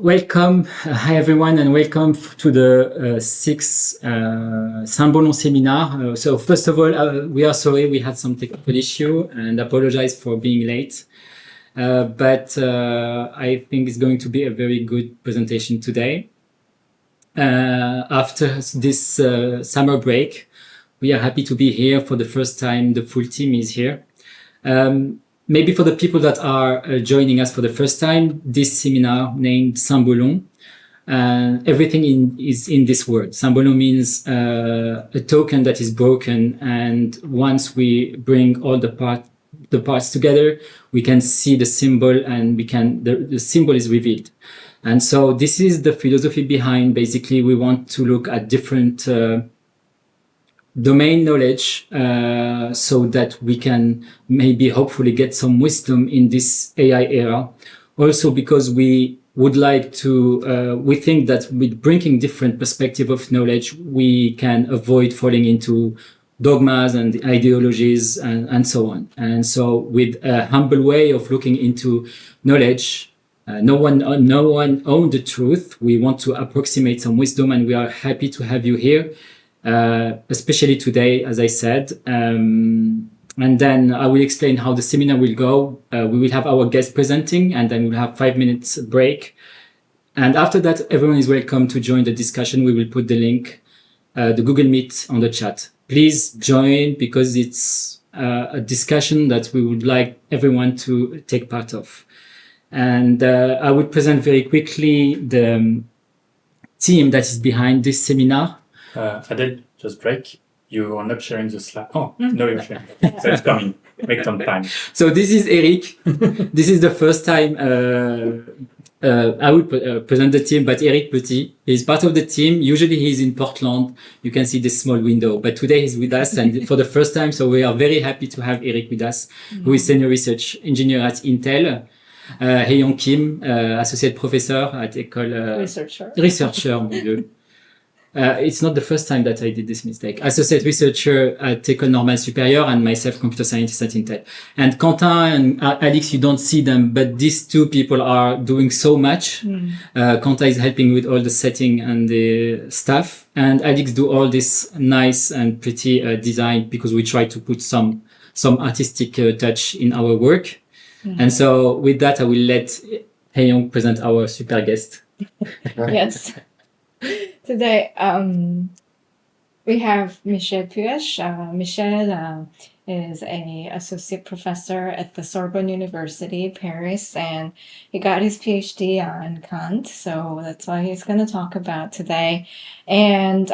welcome. Hi, everyone, and welcome to the sixth Symbolon seminar. So first of all, we are sorry we had some technical issue and apologize for being late. But I think it's going to be a very good presentation today. After this summer break, we are happy to be here for the first time. The full team is here. Maybe for the people that are joining us for the first time, this seminar named Symbolon, everything is in this word. Symbolon means a token that is broken, and once we bring all the parts together, we can see the symbol, and the symbol is revealed. And so this is the philosophy behind. Basically, we want to look at different domain knowledge so that we can maybe hopefully get some wisdom in this AI era. Also because we would like to, we think that with bringing different perspective of knowledge, we can avoid falling into dogmas and ideologies and so on. And so with a humble way of looking into knowledge, no one owns the truth. We want to approximate some wisdom, and we are happy to have you here. Especially today, as I said, and then I will explain how the seminar will go. We will have our guest presenting, and then we'll have 5 minutes break. And after that, everyone is welcome to join the discussion. We will put the link, the Google Meet, on the chat. Please join, because it's a discussion that we would like everyone to take part of. And I will present very quickly the team that is behind this seminar. Adel, just break. You are not sharing the slide. Oh, no, you're sharing. So it's coming. Make some time. So this is Eric. This is the first time I would present the team, but Eric Petit is part of the team. Usually he's in Portland. You can see this small window, but today he's with us, and for the first time. So we are very happy to have Eric with us, who is senior research engineer at Intel. Hae-Young Kim, associate professor at École... Researcher, mon Dieu. It's not the first time that I did this mistake. Associate researcher at École Normale Supérieure, and myself, computer scientist at Intel. And Quentin and Alex, you don't see them, but these two people are doing so much. Quentin is helping with all the setting and the stuff, and Alex do all this nice and pretty design, because we try to put some artistic touch in our work. And so with that, I will let Hae-Young present our super guest. Yes. Today, we have Michel Puech. Michel is an associate professor at the Sorbonne University, Paris, and he got his PhD on Kant, so that's why he's going to talk about today. And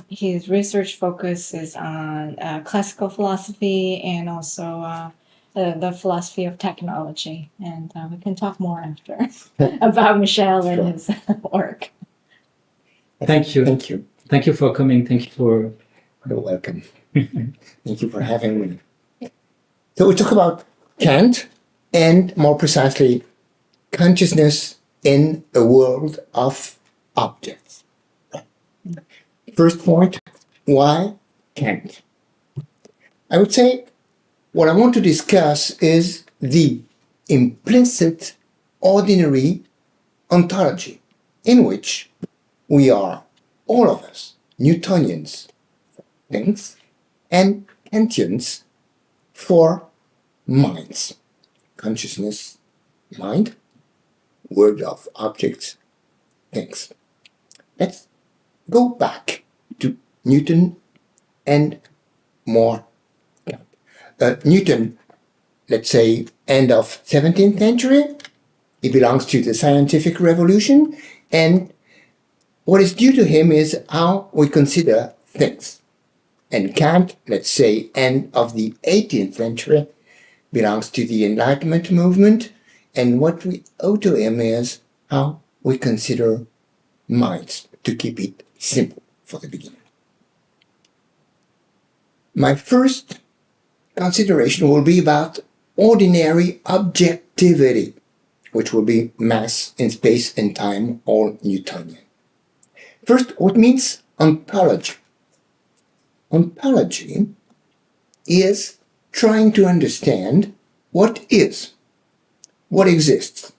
his research focus is on classical philosophy and also the philosophy of technology. And we can talk more after about Michel and his work. Thank you. Thank you. Thank you for coming. Thank you for... You're welcome. Thank you for having me. So we talk about Kant, and more precisely, consciousness in a world of objects. First point, why Kant? I would say what I want to discuss is the implicit ordinary ontology, in which we are, all of us, Newtonians for things and Kantians for minds. Consciousness, mind, world of objects, things. Let's go back to Newton and more. Newton, let's say, end of 17th century. He belongs to the scientific revolution, and what is due to him is how we consider things. And Kant, let's say, end of the 18th century, belongs to the Enlightenment movement, and what we owe to him is how we consider minds, to keep it simple for the beginning. My first consideration will be about ordinary objectivity, which will be mass in space and time, all Newtonian. First, what means ontology? Ontology is trying to understand what is, what exists,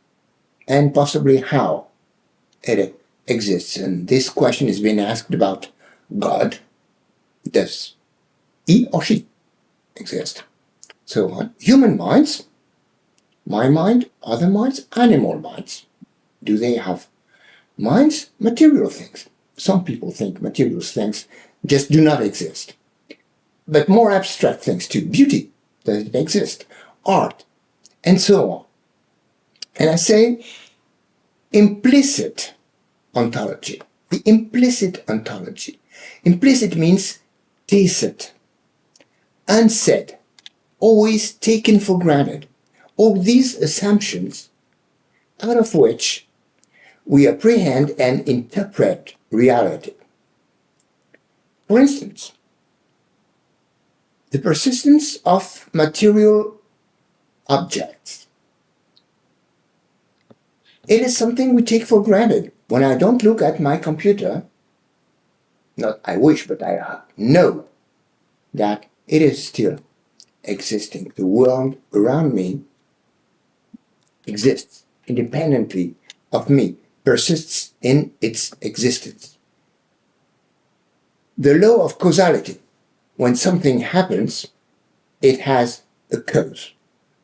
and possibly how it exists. And this question is being asked about God. Does he or she exist? So human minds, my mind, other minds, animal minds. Do they have minds? Material things. Some people think material things just do not exist. But more abstract things too. Beauty, does it exist? Art, and so on. And I say implicit ontology. The implicit ontology. Implicit means tacit, unsaid, always taken for granted. All these assumptions out of which we apprehend and interpret reality. For instance, the persistence of material objects. It is something we take for granted. When I don't look at my computer, not I wish, but I know that it is still existing. The world around me exists independently of me, persists in its existence. The law of causality. When something happens, it has a cause.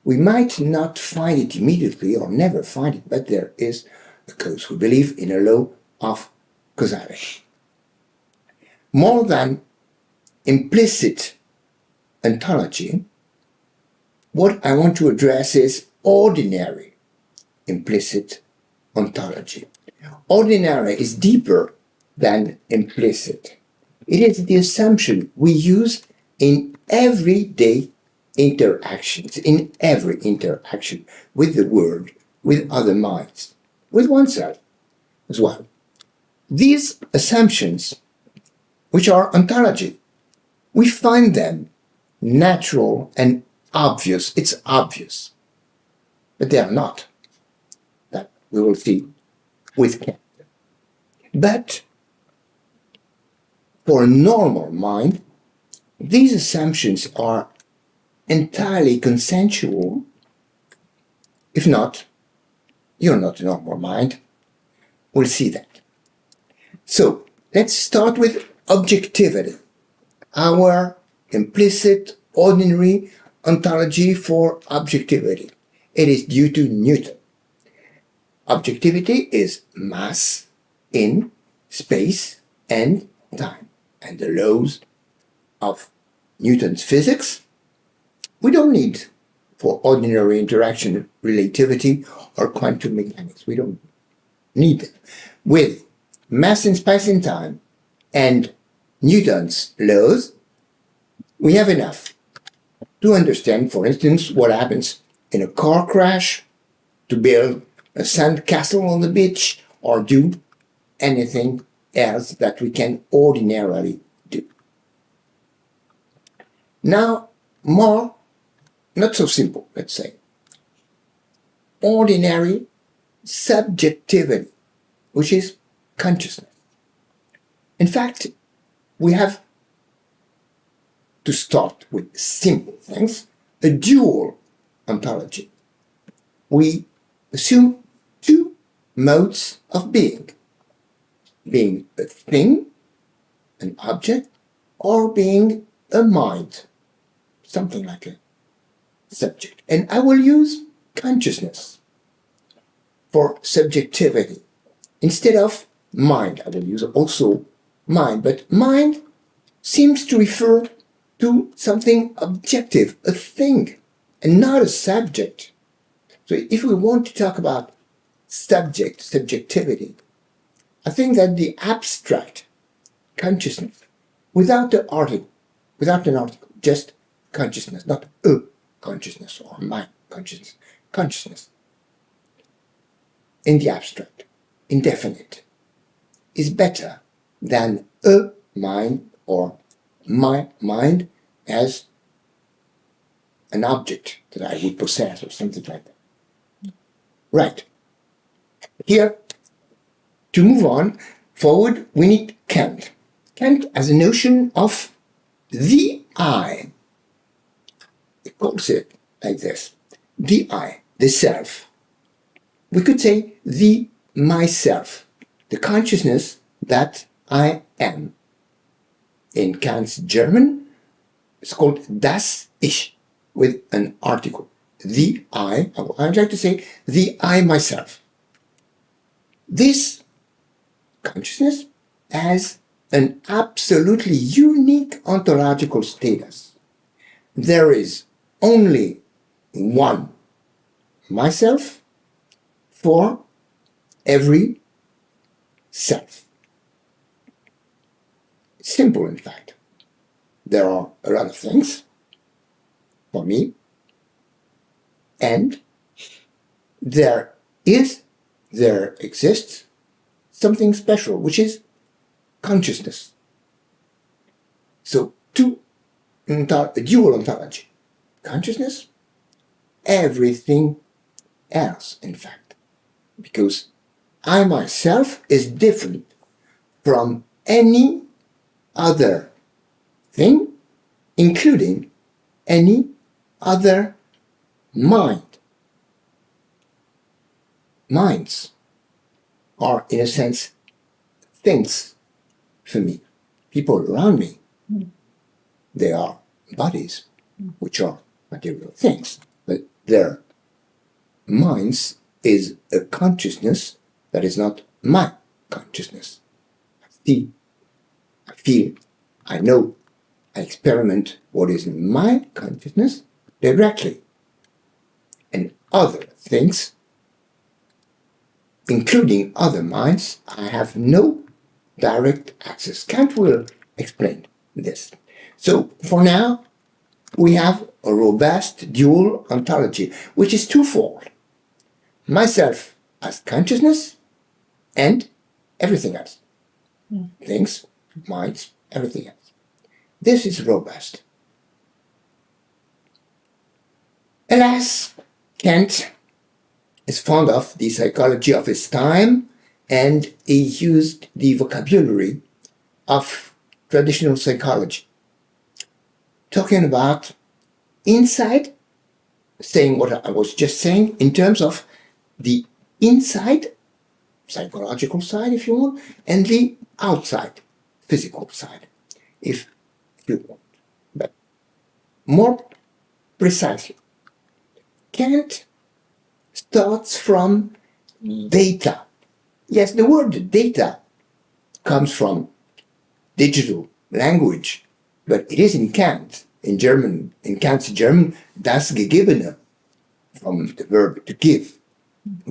We might not find it immediately or never find it, but there is a cause. We believe in a law of causality. More than implicit ontology, what I want to address is ordinary implicit ontology. Ordinary is deeper than implicit. It is the assumption we use in everyday interactions, in every interaction with the world, with other minds, with oneself as well. These assumptions, which are ontology, we find them natural and obvious. It's obvious, but they are not. That we will see with Kant. But for a normal mind, these assumptions are entirely consensual. If not, you're not a normal mind. We'll see that. So let's start with objectivity, our implicit, ordinary ontology for objectivity. It is due to Newton. Objectivity is mass in space and time. And the laws of Newton's physics, we don't need for ordinary interaction, relativity, or quantum mechanics. We don't need them. With mass in space and time and Newton's laws, we have enough to understand, for instance, what happens in a car crash, to build a sand castle on the beach, or do anything else that we can ordinarily do. Now, more, not so simple, let's say. Ordinary subjectivity, which is consciousness. In fact, we have to start with simple things, a dual ontology. We assume two modes of being a thing, an object, or being a mind, something like a subject. And I will use consciousness for subjectivity. Instead of mind, I will use also mind, but mind seems to refer to something objective, a thing, and not a subject. So if we want to talk about subjectivity, I think that the abstract consciousness, without an article, just consciousness, not a consciousness or my consciousness, in the abstract, indefinite, is better than a mind or my mind as an object that I would possess or something like that. Right. Here, to move on forward, we need Kant. Kant has a notion of the I. He calls it like this. The I, the self. We could say the myself. the consciousness that I am. In Kant's German, it's called das Ich, with an article. The I, I'd like to say, the I myself. This consciousness has an absolutely unique ontological status. There is only one myself for every self. It's simple, in fact. There are a lot of things for me, and there exists something special, which is consciousness. So, a dual ontology. Consciousness, everything else, in fact. Because I myself is different from any other thing, including any other mind. Minds are, in a sense, things for me. People around me, they are bodies, which are material things, but their minds is a consciousness that is not my consciousness. I see, I feel, I know, I experiment what is in my consciousness directly. And other things, including other minds, I have no direct access. Kant will explain this. So for now, we have a robust dual ontology, which is twofold. Myself as consciousness and everything else. Things, minds, everything else. This is robust. Alas, Kant is fond of the psychology of his time, and he used the vocabulary of traditional psychology, talking about inside, saying what I was just saying, in terms of the inside, psychological side, if you want, and the outside, physical side, if you want. But more precisely, Kant starts from data. Yes, the word data comes from digital language, but it is in Kant, in German, in Kant's German, das Gegebene, from the verb to give.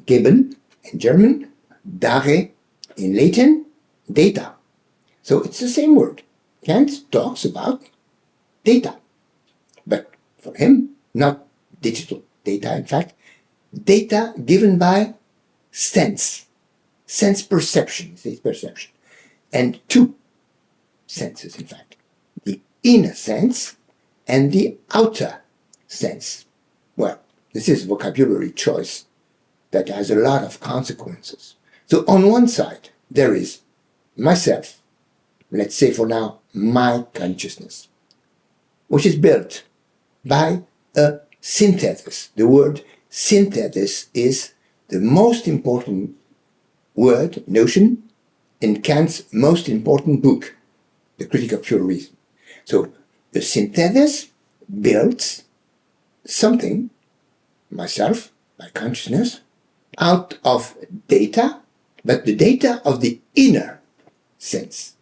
Geben in German, dare in Latin, data. So it's the same word. Kant talks about data, but for him, not digital data, in fact, data given by sense perception, and two senses, in fact, the inner sense and the outer sense. Well, this is vocabulary choice that has a lot of consequences. So on one side, there is myself, let's say for now, my consciousness, which is built by a synthesis. The word synthesis is the most important word, notion, in Kant's most important book, The Critique of Pure Reason. So the synthesis builds something, myself, my consciousness, out of data, but the data of the inner sense.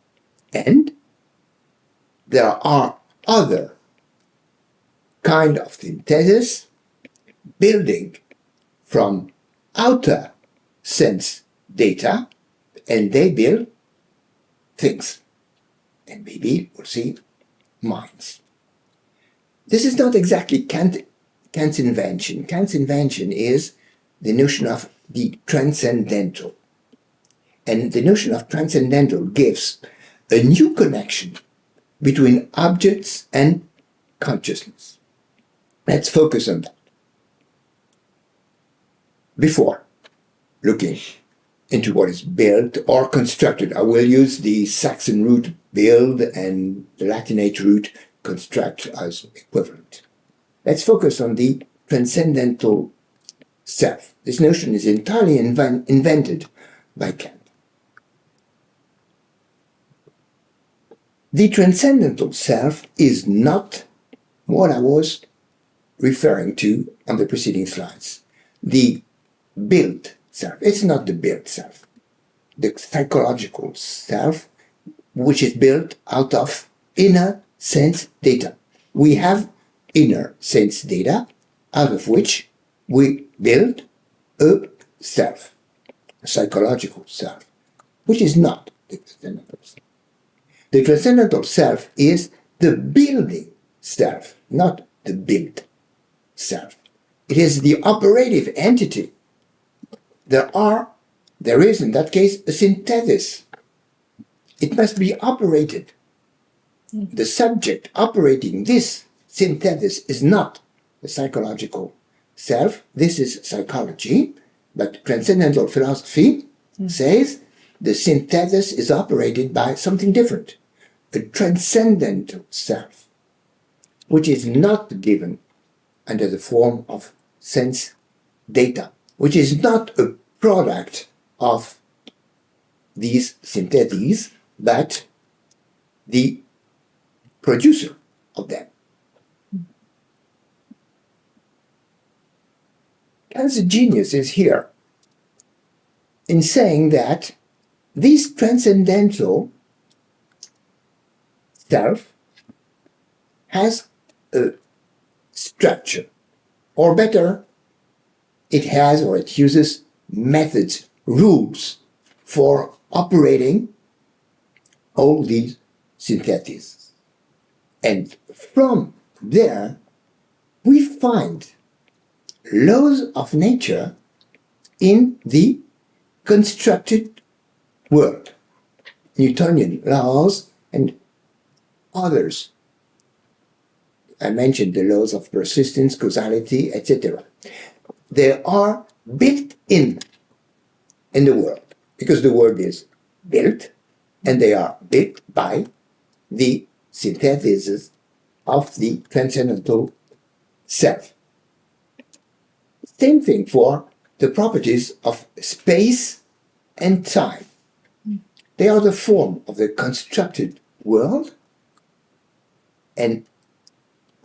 And there are other kind of synthesis building from outer sense data, and they build things. And maybe we'll see minds. This is not exactly Kant's invention. Kant's invention is the notion of the transcendental. And the notion of transcendental gives a new connection between objects and consciousness. Let's focus on that. Before looking into what is built or constructed, I will use the Saxon root build and the Latinate root construct as equivalent. Let's focus on the transcendental self. This notion is entirely invented by Kant. The transcendental self is not what I was referring to on the preceding slides. The built self. It's not the built self. The psychological self, which is built out of inner sense data. We have inner sense data, out of which we build a self, a psychological self, which is not the transcendental self. The transcendental self is the building self, not the built self. It is the operative entity. There is in that case a synthesis. It must be operated. The subject operating this synthesis is not the psychological self. This is psychology, but transcendental philosophy says the synthesis is operated by something different, a transcendental self, which is not given under the form of sense data, which is not a product of these syntheses, but the producer of them. Kant's genius is here in saying that this transcendental self has a structure, or better, it has or it uses methods, rules for operating all these syntheses. And from there, we find laws of nature in the constructed world, Newtonian laws and others. I mentioned the laws of persistence, causality, etc. They are built in the world, because the world is built, and they are built by the synthesis of the transcendental self. Same thing for the properties of space and time. They are the form of the constructed world, and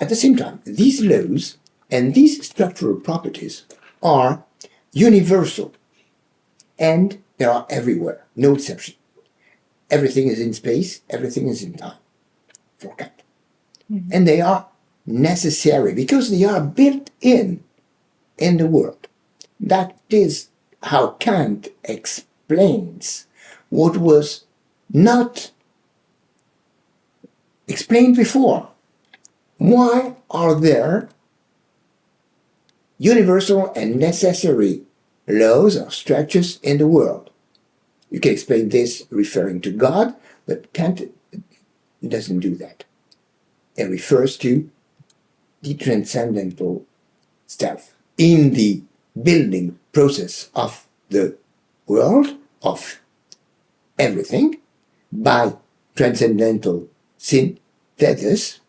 at the same time, these laws and these structural properties are universal, and they are everywhere, no exception. Everything is in space, everything is in time, for Kant. And they are necessary because they are built in the world. That is how Kant explains what was not explained before. Why are there universal and necessary laws or structures in the world? You can explain this referring to God, but Kant doesn't do that. It refers to the transcendental self in the building process of the world, of everything. By transcendental synthesis,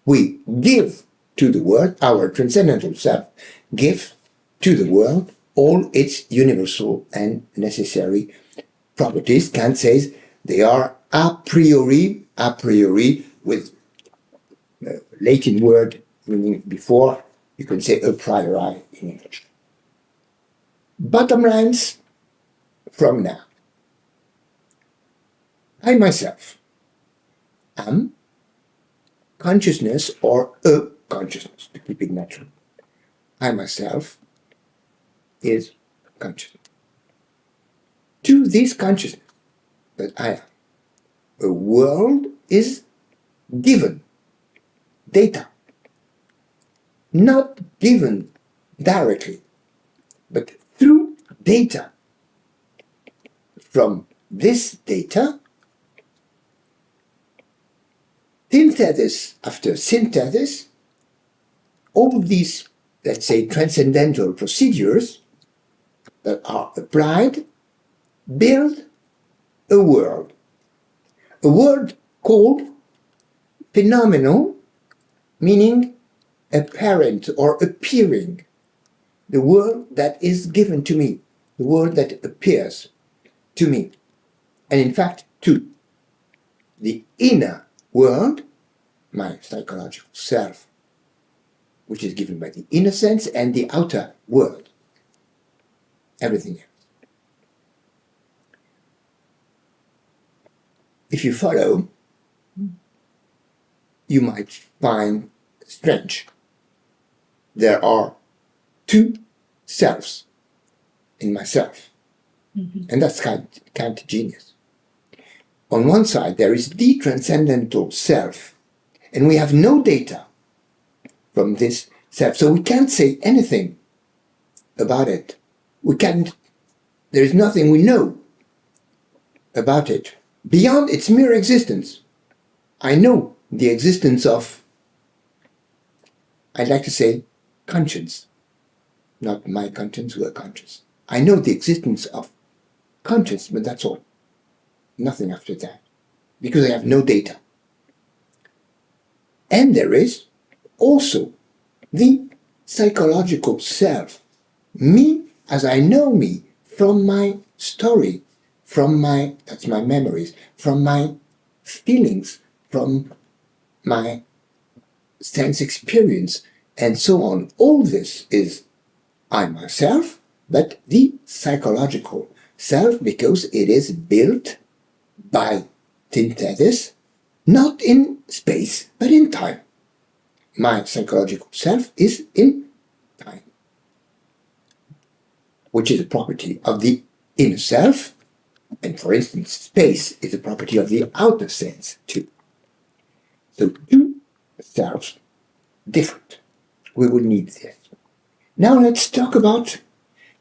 we give to the world, our transcendental self gives to the world all its universal and necessary properties. Kant says they are a priori with a Latin word meaning before, you can say a priori in English. Bottom lines from now. I myself am consciousness or a consciousness, to keep it natural. I myself is consciousness. To this consciousness that I am, a world is given, data, not given directly, but through data. From this data, synthesis after synthesis, all these, let's say, transcendental procedures that are applied build a world called phenomenal, meaning apparent or appearing, the world that is given to me, the world that appears to me, and in fact to the inner world, my psychological self, which is given by the inner sense, and the outer world, everything else. If you follow, you might find strange. There are two selves in myself, and that's Kant genius. On one side, there is the transcendental self, and we have no data from this self, so we can't say anything about it. There is nothing we know about it beyond its mere existence. I know the existence of, I'd like to say, conscience. Not my conscience, we're conscious. I know the existence of conscience, but that's all. Nothing after that, because I have no data. And there is also the psychological self, me as I know me from my story, that's my memories, from my feelings, from my sense experience, and so on. All this is I myself, but the psychological self, because it is built by synthesis, not in space, but in time. My psychological self is in time, which is a property of the inner self, and for instance, space is a property of the outer sense too. So two selves, different. We would need this. Now let's talk about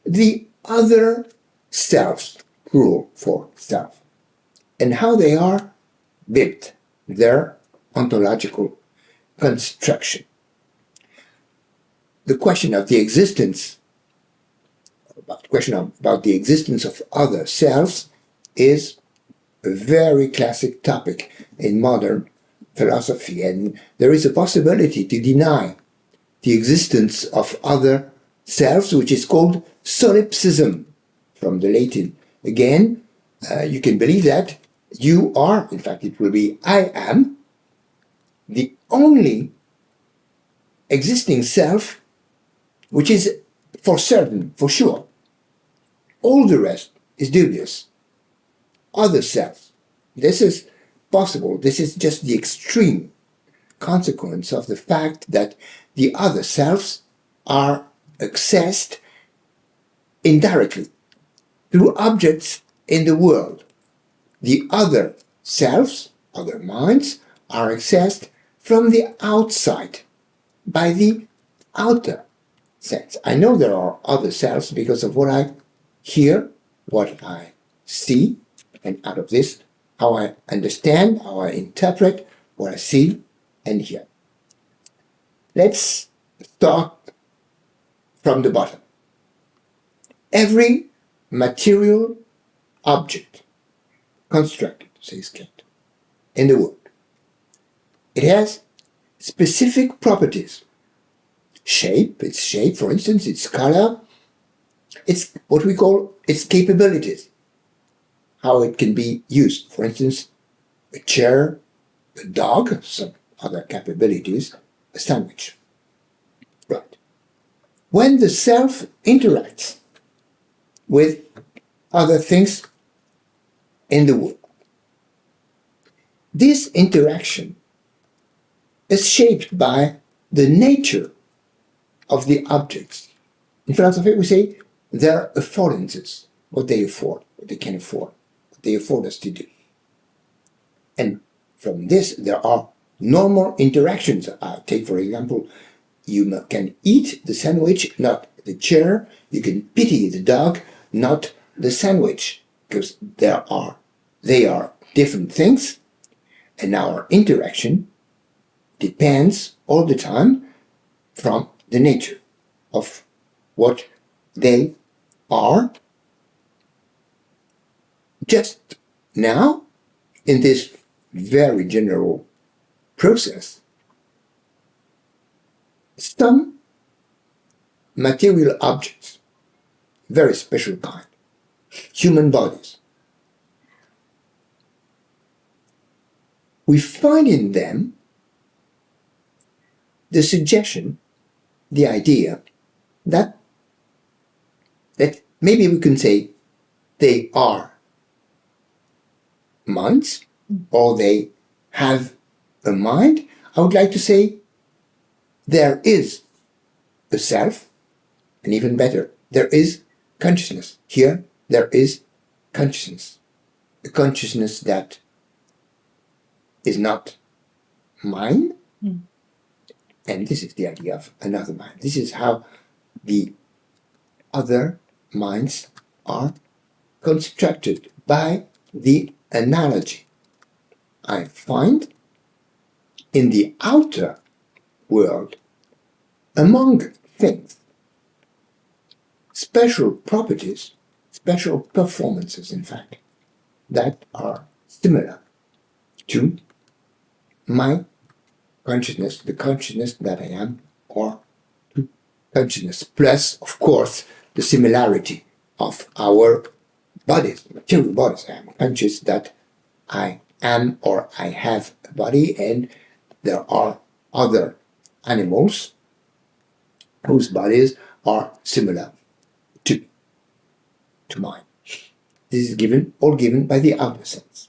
the other selves, plural for self, and how they are built, their ontological construction. The question of the existence, about the existence of other selves is a very classic topic in modern philosophy, and there is a possibility to deny the existence of other selves, which is called solipsism, from the Latin. Again, you can believe that you are, in fact it will be I am, the only existing self which is for certain, for sure. All the rest is dubious. Other selves. This is possible. This is just the extreme consequence of the fact that the other selves are accessed indirectly through objects in the world. The other selves, other minds, are accessed from the outside, by the outer sense. I know there are other selves because of what I hear, what I see, and out of this, how I understand, how I interpret what I see and hear. Let's start from the bottom. Every material object constructed, says Kant, in the world, it has specific properties. Its shape, for instance, its color, it's what we call its capabilities, how it can be used. For instance, a chair, a dog, some other capabilities, a sandwich. Right. When the self interacts with other things in the world, this interaction is shaped by the nature of the objects. In philosophy, we say their affordances, what they afford, what they can afford, what they afford us to do. And from this, there are normal interactions. Take, for example, you can eat the sandwich, not the chair. You can pity the dog, not the sandwich, because they are different things, and our interaction depends all the time from the nature of what they are. Just now, in this very general process, some material objects, very special kind, human bodies, we find in them the suggestion, the idea that maybe we can say they are minds, or they have a mind. I would like to say there is a self, and even better, there is consciousness. Here, there is consciousness. A consciousness that is not mine, and this is the idea of another mind. This is how the other minds are constructed by the analogy I find in the outer world among things, special properties, special performances, in fact, that are similar to my consciousness, the consciousness that I am, or to consciousness, plus, of course, the similarity of our bodies, material bodies. I am conscious that I am or I have a body, and there are other animals whose bodies are similar to mine. This is all given by the outer sense.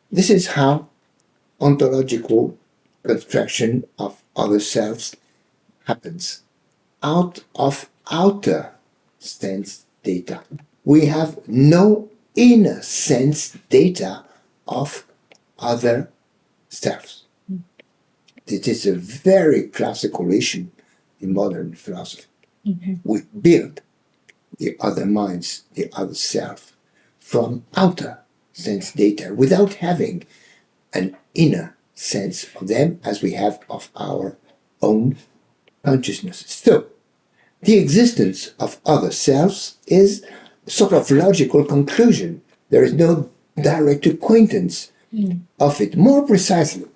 This is how ontological construction of other selves happens. Out of outer sense data. We have no inner sense data of other selves. This is a very classical issue in modern philosophy. We build the other minds, the other self, from outer sense data without having an inner sense of them as we have of our own consciousness. So, the existence of other selves is a sort of logical conclusion. There is no direct acquaintance of it. More precisely,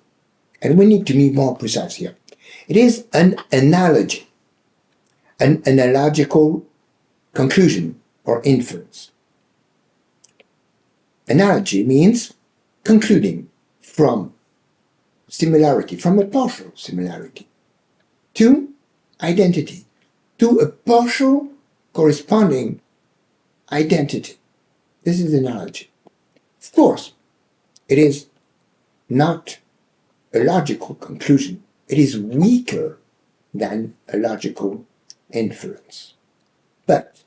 and we need to be more precise here, it is an analogy, an analogical conclusion or inference. Analogy means concluding from similarity, from a partial similarity, to identity, to a partial corresponding identity. This is analogy. Of course, it is not a logical conclusion. It is weaker than a logical inference. But,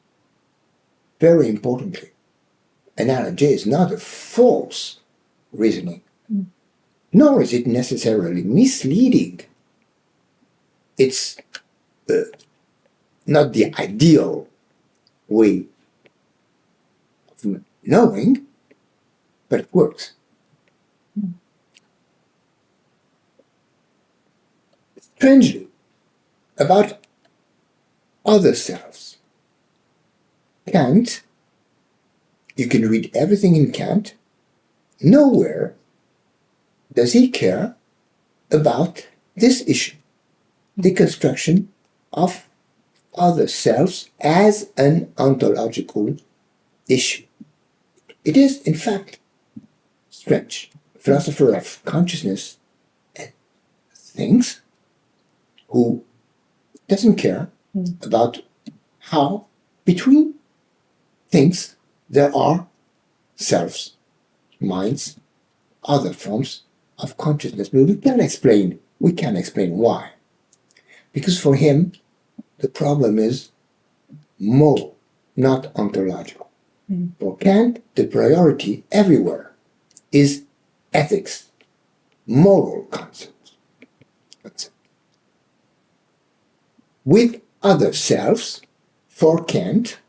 very importantly, analogy is not a false reasoning, nor is it necessarily misleading. It's not the ideal way of knowing, but it works. Strangely, about other selves, Kant, you can read everything in Kant, nowhere does he care about this issue, the construction of other selves as an ontological issue. It is, in fact, strange. A philosopher of consciousness and things who doesn't care about how between things there are selves, minds, other forms of consciousness. But we can explain why. Because for him, the problem is moral, not ontological. For Kant, the priority everywhere is ethics, moral concepts. With other selves, for Kant,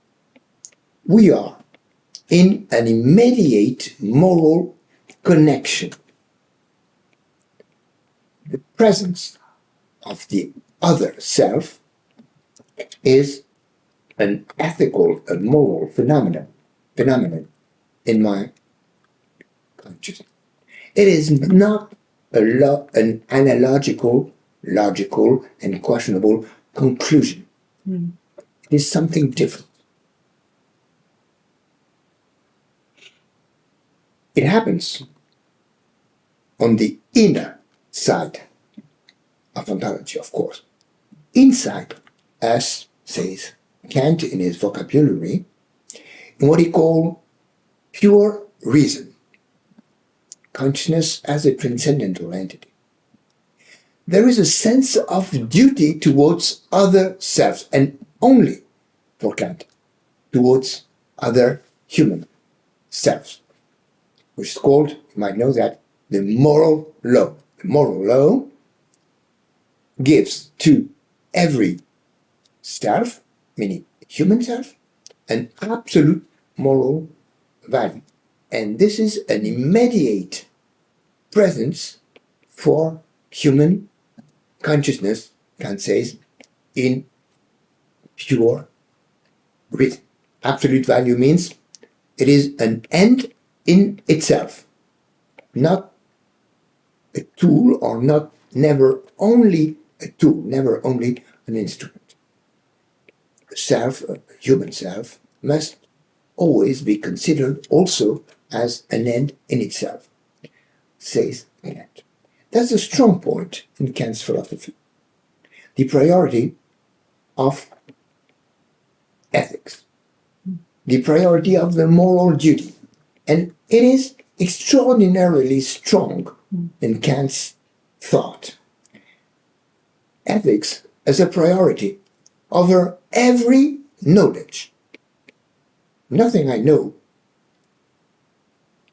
we are in an immediate moral connection. The presence of the other self is an ethical and moral phenomenon in my consciousness. It is not an analogical, logical, and questionable conclusion. It is something different. It happens on the inner side of ontology, of course. Inside, as says Kant in his vocabulary, in what he called pure reason, consciousness as a transcendental entity. There is a sense of duty towards other selves, and only for Kant, towards other human selves, which is called, you might know that, the moral law. The moral law gives to every self, meaning human self, an absolute moral value. And this is an immediate presence for human consciousness, Kant says, in pure reason. Absolute value means it is an end in itself, not a tool, or not never only a tool, never only an instrument. A self, a human self, must always be considered also as an end in itself, says Kant. That's a strong point in Kant's philosophy. The priority of ethics, the priority of the moral duty. And it is extraordinarily strong in Kant's thought. Ethics as a priority over every knowledge. Nothing I know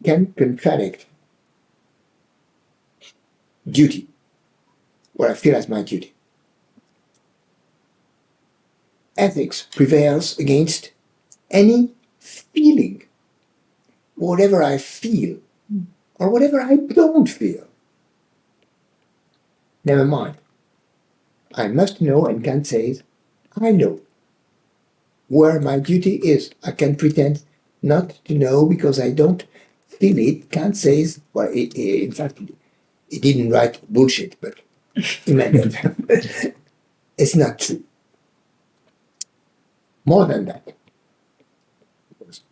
can contradict duty, what I feel as my duty. Ethics prevails against any feeling, whatever I feel, or whatever I don't feel. Never mind. I must know, and Kant says, I know where my duty is. I can pretend not to know because I don't feel it. Kant says, well, in fact, he didn't write bullshit, but he meant it. It's not true. More than that,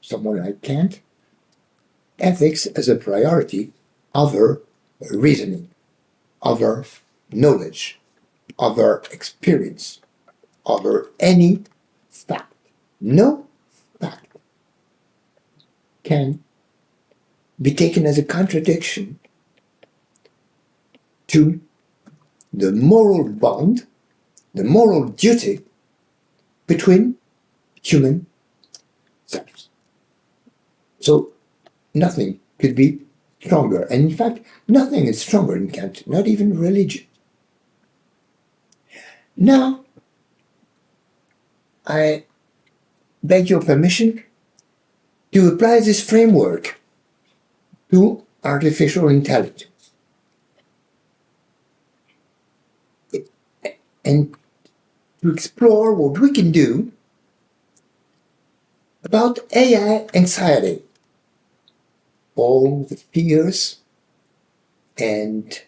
someone like Kant, ethics as a priority over reasoning, over knowledge, over experience, over any fact. No fact can be taken as a contradiction to the moral bond, the moral duty between human selves. So nothing could be stronger. And in fact, nothing is stronger in Kant, not even religion. Now, I beg your permission to apply this framework to artificial intelligence. And to explore what we can do about AI anxiety, all the fears and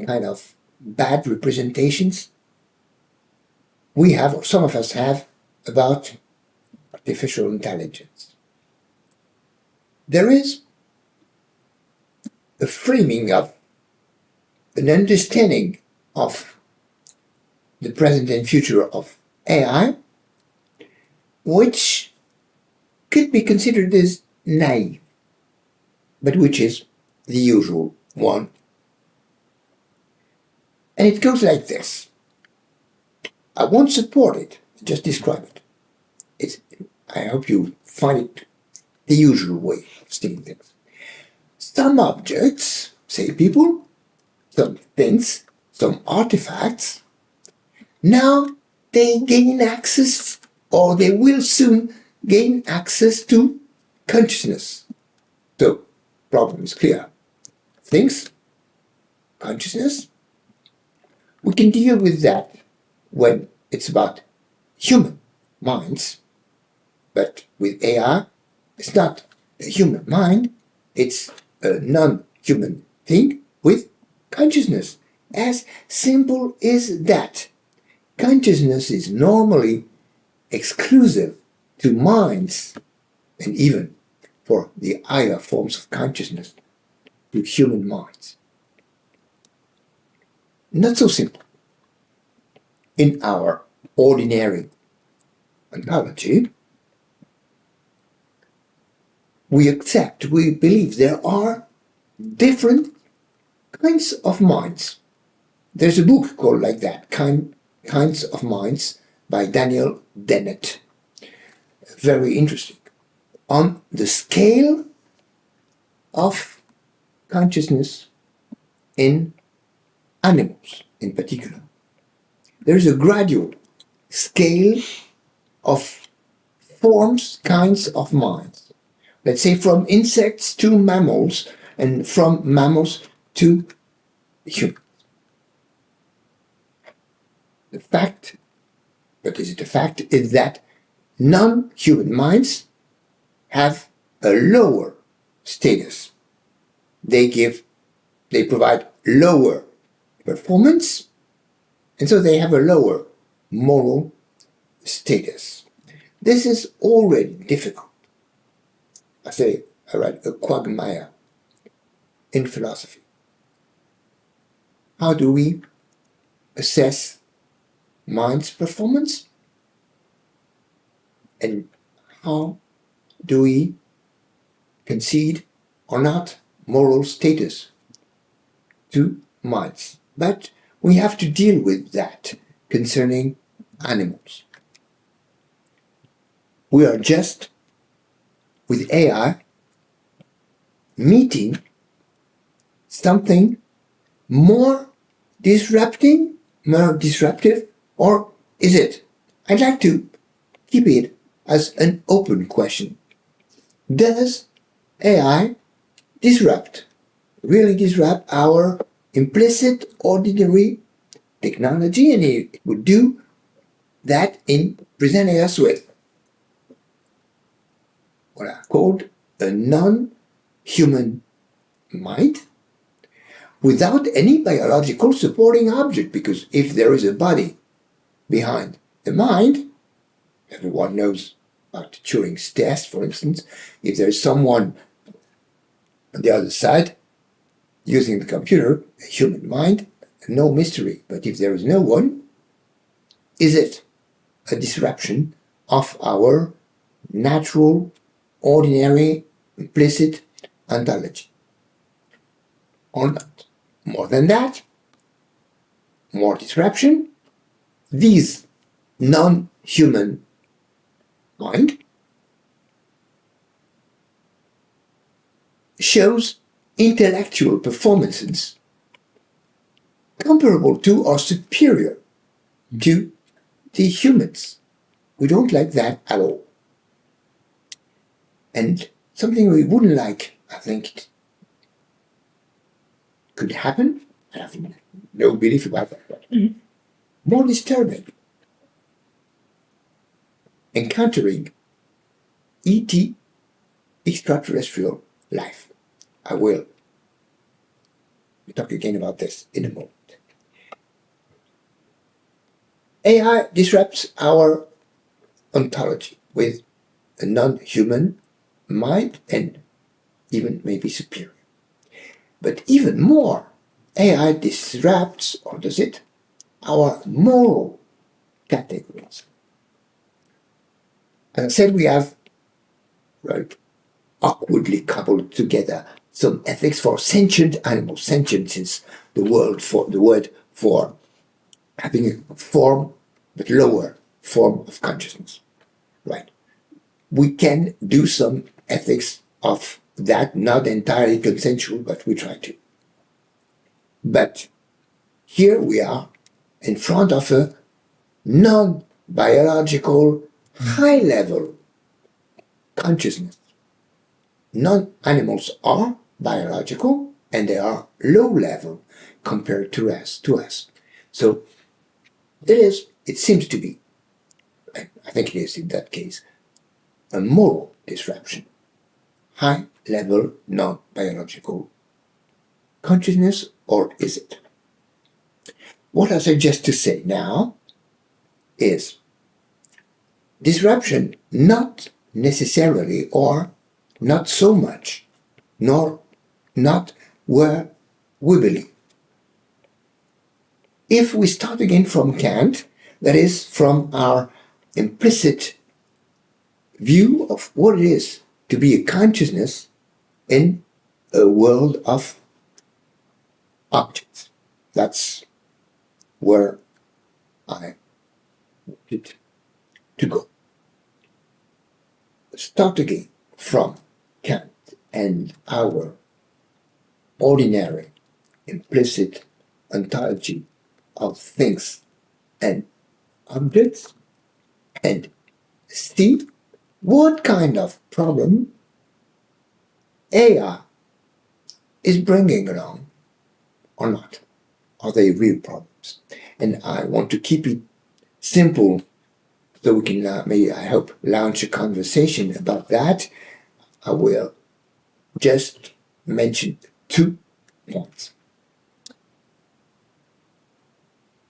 kind of bad representations we have, or some of us have, about artificial intelligence. There is a framing of an understanding of the present and future of AI, which could be considered as naive, but which is the usual one. And it goes like this. I won't support it, just describe it. I hope you find it the usual way of seeing things. Some objects, say people, some things, some artifacts, now they gain access, or they will soon gain access to consciousness. So, problem is clear. Things, consciousness, we can deal with that when it's about human minds, but with AI, it's not a human mind, it's a non-human thing with consciousness. As simple as that. Consciousness is normally exclusive to minds, and even for the higher forms of consciousness, to human minds. Not so simple. In our ordinary ontology, we believe there are different kinds of minds. There's a book called like that, Kinds of Minds, by Daniel Dennett. Very interesting. On the scale of consciousness in animals in particular. There is a gradual scale of forms, kinds of minds. Let's say from insects to mammals, and from mammals to humans. The fact, but is it a fact, is that non-human minds have a lower status. They provide lower performance, and so they have a lower moral status. This is already difficult. I write a quagmire in philosophy. How do we assess mind's performance? And how do we concede or not moral status to minds? But we have to deal with that concerning animals. We are just, with AI, meeting something more disruptive, or is it? I'd like to keep it as an open question. Does AI really disrupt our implicit ordinary technology? And it would do that in presenting us with what are called a non-human mind without any biological supporting object, because if there is a body behind the mind, everyone knows about Turing's test, for instance, if there is someone on the other side using the computer, a human mind, no mystery. But if there is no one, is it a disruption of our natural, ordinary, implicit ontology? Or not? More than that, more disruption, these non-human mind shows intellectual performances comparable to or superior to the humans. We don't like that at all. And something we wouldn't like, I think, could happen. I have no belief about that. But more disturbing. Encountering ET, extraterrestrial life. I will talk again about this in a moment. AI disrupts our ontology with a non-human mind and even maybe superior. But even more, AI disrupts, or does it, our moral categories. As I said, we have awkwardly coupled together some ethics for sentient animals. Sentient is the word for having a form, but lower form of consciousness. Right? We can do some ethics of that, not entirely consensual, but we try to. But here we are in front of a non-biological, high-level consciousness. Non-animals are biological, and they are low-level compared to us. So it seems to be, I think it is in that case, a moral disruption. High-level, non-biological consciousness, or is it? What I suggest to say now is disruption not necessarily or not so much, nor not where we believe. If we start again from Kant, that is from our implicit view of what it is to be a consciousness in a world of objects. That's where I wanted to go. Start again from Kant and our ordinary implicit ontology of things and objects, and see what kind of problem AI is bringing along or not. Are they real problems? And I want to keep it simple so we can maybe, I hope, launch a conversation about that. I will just mention 2 points.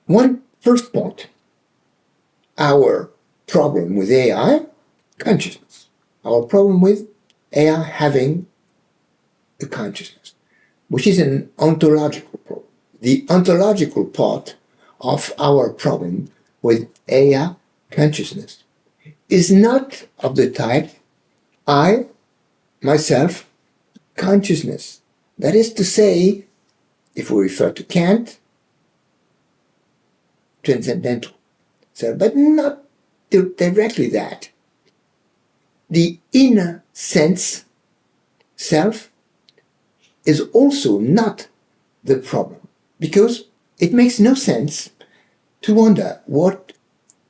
One first point, our problem with AI, consciousness. Our problem with AI having a consciousness, which is an ontological problem. The ontological part of our problem with AI consciousness is not of the type I, myself, consciousness. That is to say, if we refer to Kant, transcendental. So, but not directly that. The inner sense, self, is also not the problem, because it makes no sense to wonder what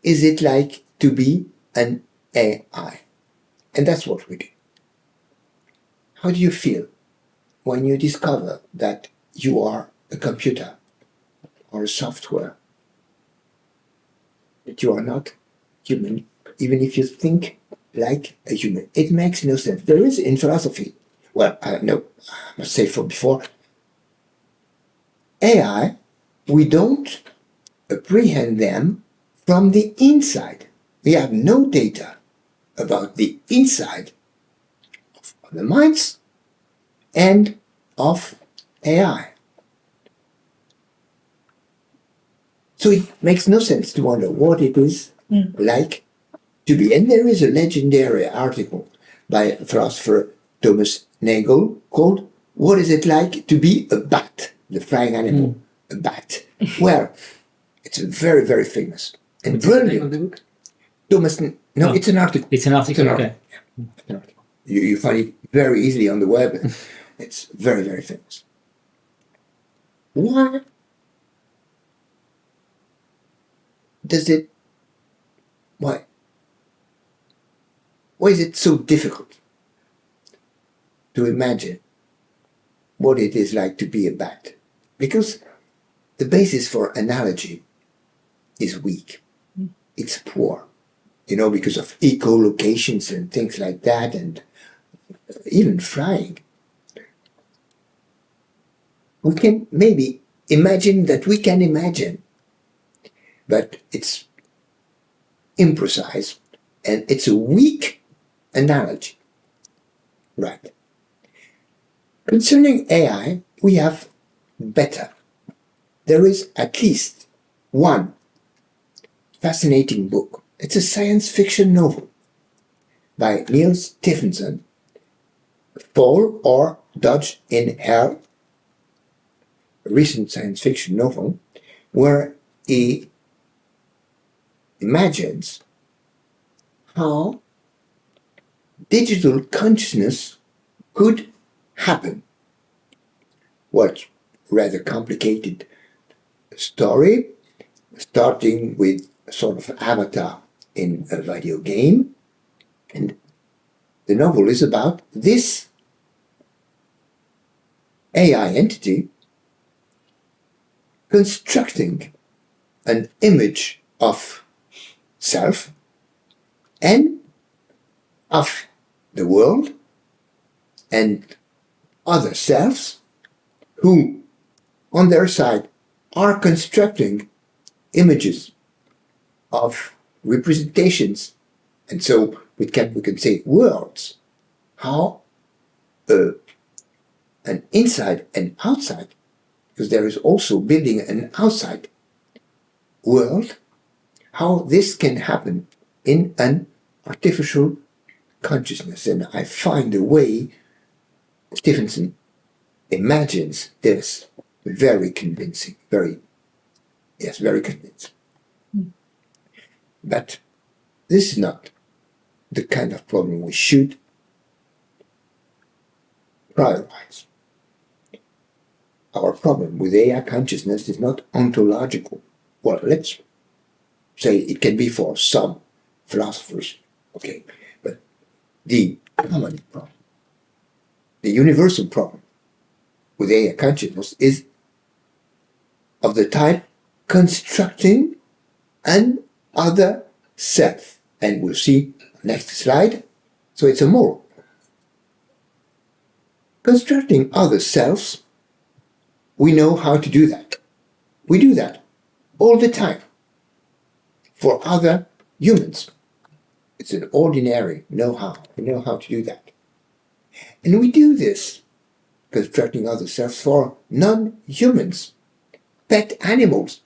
is it like to be an AI. And that's what we do. How do you feel when you discover that you are a computer or a software, that you are not human, even if you think like a human? It makes no sense. There is in philosophy, well, no, I must say for before, AI, we don't apprehend them from the inside. We have no data about the inside of the minds and of AI. So it makes no sense to wonder what it is like to be. And there is a legendary article by a philosopher Thomas Nagel called "What is it like to be a bat?" The flying animal, a bat. Well, it's very, very famous and brilliant. The book? Thomas, no, it's an article. It's an article, okay. An article. You find it very easily on the web. It's very, very famous. Why does it, why is it so difficult to imagine what it is like to be a bat? Because the basis for analogy is weak. It's poor, because of echolocations and things like that, and even flying. We can maybe imagine that we can imagine, but it's imprecise and it's a weak analogy. Right. Concerning AI, we have better. There is at least one fascinating book. It's a science fiction novel by Neil Stephenson, Fall or Dodge in Hell, a recent science fiction novel, where he imagines how digital consciousness could happen. What rather complicated story, starting with a sort of avatar in a video game. And the novel is about this AI entity constructing an image of self and of the world and other selves who, on their side, are constructing images of representations. And so we can say worlds. How a an inside and outside, because there is also building an outside world, how this can happen in an artificial consciousness. And I find the way Stevenson imagines this very convincing, very convincing. But this is not the kind of problem we should prioritize. Our problem with AI consciousness is not ontological. Well, let's say it can be for some philosophers, okay, but the common problem, the universal problem with AI consciousness is of the type constructing an other self. And we'll see next slide. So it's a moral. Constructing other selves, we know how to do that. We do that all the time for other humans. It's an ordinary know-how. We know how to do that. And we do this, constructing other selves, for non-humans, pet animals,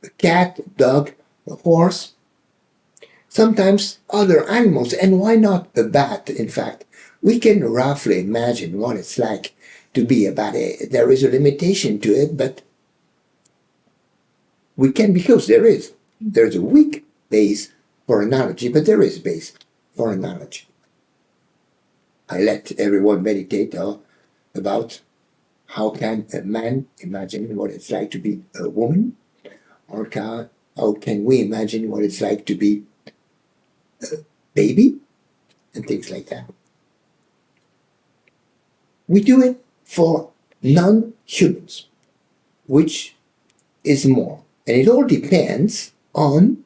a cat, a dog, a horse, sometimes other animals, and why not a bat, in fact? We can roughly imagine what it's like to be a bat. There is a limitation to it, but we can, because there's a weak base for analogy, but there is base for analogy. I let everyone meditate about how can a man imagine what it's like to be a woman, or how can we imagine what it's like to be a baby, and things like that. We do it for non-humans, which is more. And it all depends on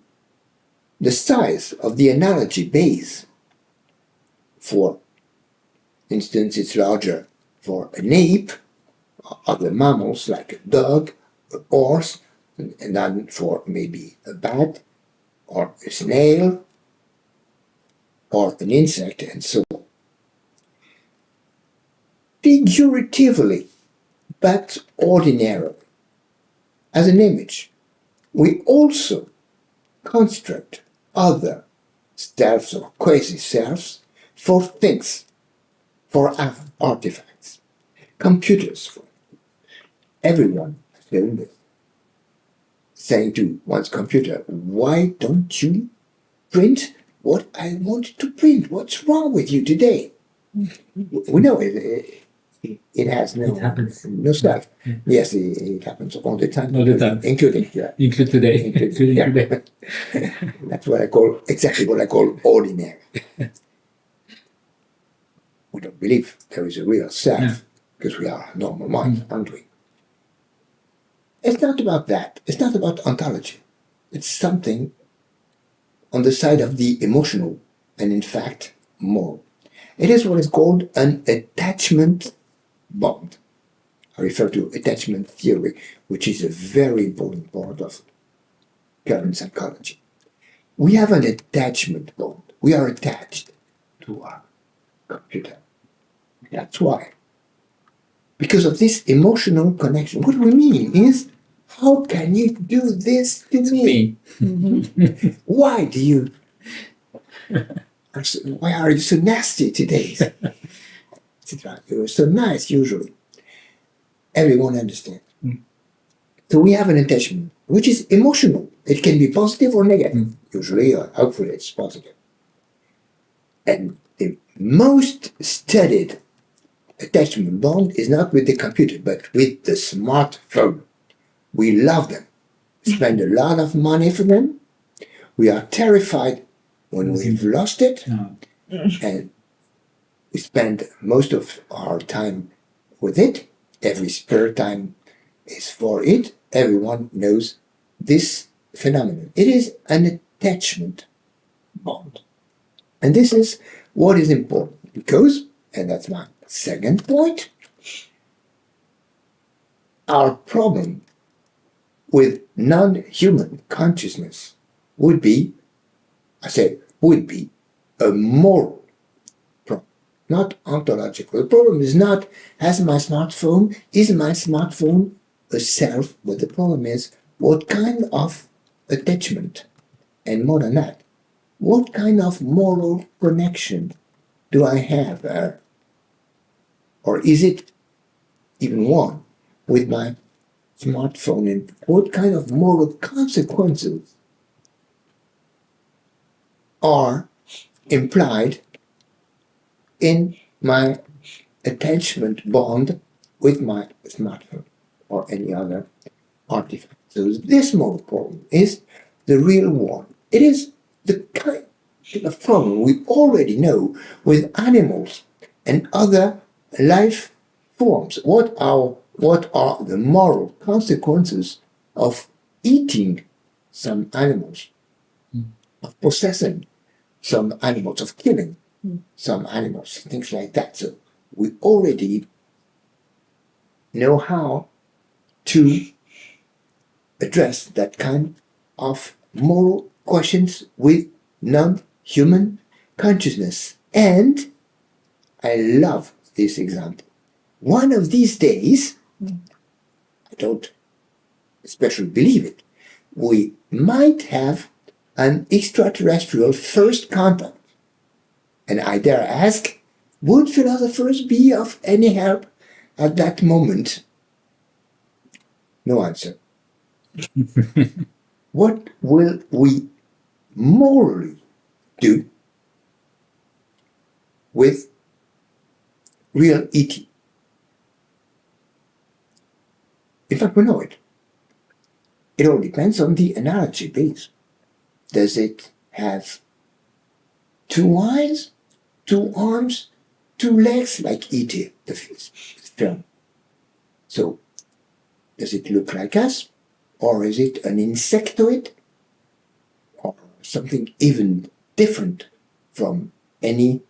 the size of the analogy base. For instance, it's larger for an ape, or other mammals like a dog, a horse, and then for maybe a bat, or a snail, or an insect, and so on. Figuratively, but ordinarily, as an image, we also construct other selves or quasi-selves for things, for artifacts, computers. Everyone has done this, saying to one's computer, why don't you print what I want to print? What's wrong with you today? We know it has no stuff. Yeah. Yes, it happens all the time. All the time. Including today. Including yeah. today. That's exactly what I call ordinary. We don't believe there is a real self, because we are normal minds, aren't we? It's not about that. It's not about ontology. It's something on the side of the emotional, and in fact, moral. It is what is called an attachment bond. I refer to attachment theory, which is a very important part of current psychology. We have an attachment bond. We are attached to our computer. That's why. Because of this emotional connection. What we mean is, how can you do this to me? Why do you? Why are you so nasty today? You're so nice usually. Everyone understands. So we have an attachment, which is emotional. It can be positive or negative. Usually, or hopefully, it's positive. And the most studied attachment bond is not with the computer, but with the smartphone. We love them. Spend a lot of money for them. We are terrified when we've lost it. And we spend most of our time with it. Every spare time is for it. Everyone knows this phenomenon. It is an attachment bond. And this is what is important because, and that's my second point, our problem with non-human consciousness would be, I say would be, a moral problem. not ontological. The problem is not, is my smartphone a self? But the problem is, what kind of attachment, and more than that, what kind of moral connection do I have there? Or is it even one with my smartphone? And what kind of moral consequences are implied in my attachment bond with my smartphone or any other artifact? So this moral problem is the real one. It is the kind of problem we already know with animals and other life forms. What are the moral consequences of eating some animals, of possessing some animals, of killing some animals, things like that? So we already know how to address that kind of moral questions with non-human consciousness. And I love this example. One of these days, I don't especially believe it, we might have an extraterrestrial first contact. And I dare ask, would philosophers be of any help at that moment? No answer. What will we morally do with real ET? In fact, we know it. It all depends on the analogy base. Does it have 2 eyes, 2 arms, 2 legs, like E.T., the film? So, does it look like us? Or is it an insectoid? Or something even different from any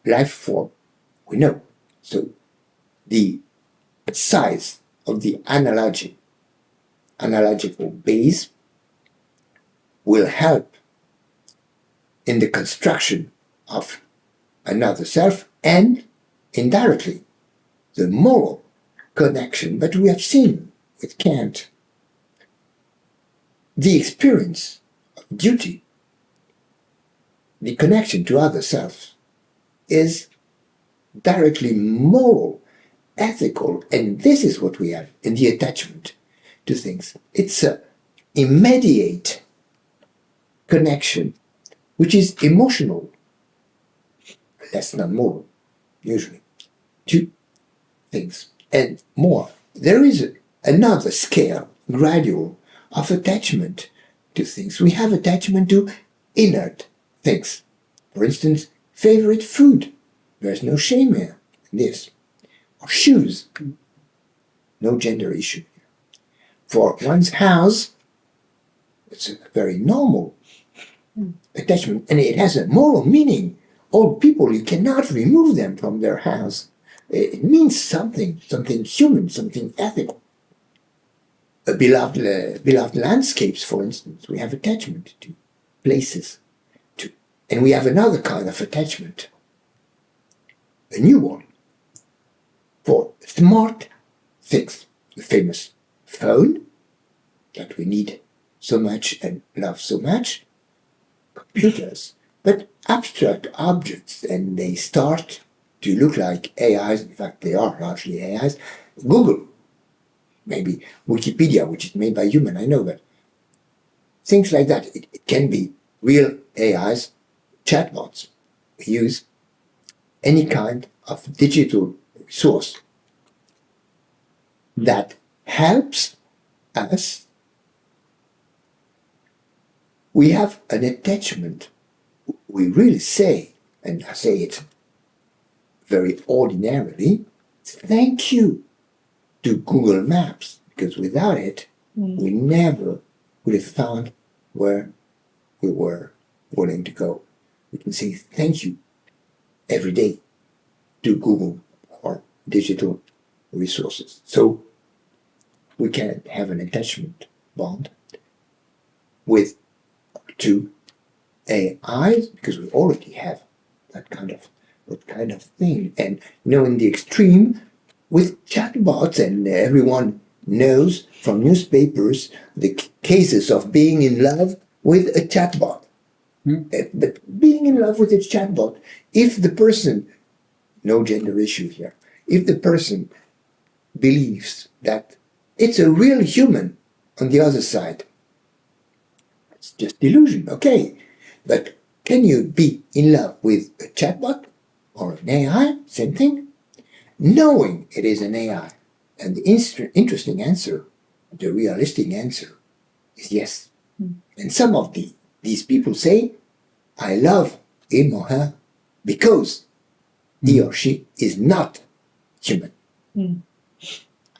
life form we know? So, the size of the analogical base will help in the construction of another self, and indirectly the moral connection. But we have seen with Kant the experience of duty, the connection to other selves, is directly moral, ethical, and this is what we have in the attachment to things. It's an immediate connection, which is emotional, less than moral, usually, to things. And more, there is another scale, gradual, of attachment to things. We have attachment to inert things. For instance, favorite food. There's no shame here in this. Or shoes. No gender issue here. For one's house, it's a very normal attachment, and it has a moral meaning. Old people, you cannot remove them from their house. It means something human, something ethical. Beloved landscapes, for instance, we have attachment to places. And we have another kind of attachment, a new one, for smart things. The famous phone that we need so much and love so much, computers, but abstract objects, and they start to look like AIs. In fact, they are largely AIs. Google, maybe Wikipedia, which is made by human, I know, but things like that. It can be real AIs, chatbots. We use any kind of digital resource that helps us. We have an attachment. We really say, and I say it very ordinarily, thank you to Google Maps, because without it, we never would have found where we were willing to go. We can say thank you every day to Google or digital resources. So we can have an attachment bond with to AIs, because we already have that kind of what kind of thing. And in the extreme, with chatbots, and everyone knows from newspapers the cases of being in love with a chatbot. But being in love with a chatbot, if the person, no gender issue here, if the person believes that it's a real human on the other side, it's just delusion, okay. But can you be in love with a chatbot or an AI, same thing, knowing it is an AI? And the interesting answer, the realistic answer, is yes. And some of these people say, I love him or her because he or she is not human.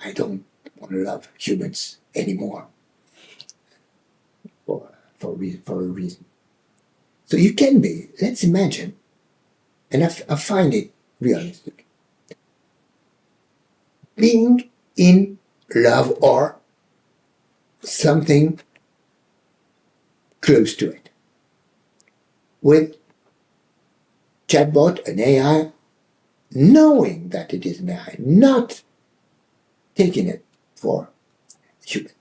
I don't want to love humans anymore for a reason. So you can be, let's imagine, and I find it realistic, being in love or something close to it with chatbot, an AI, knowing that it is an AI, not taking it for human.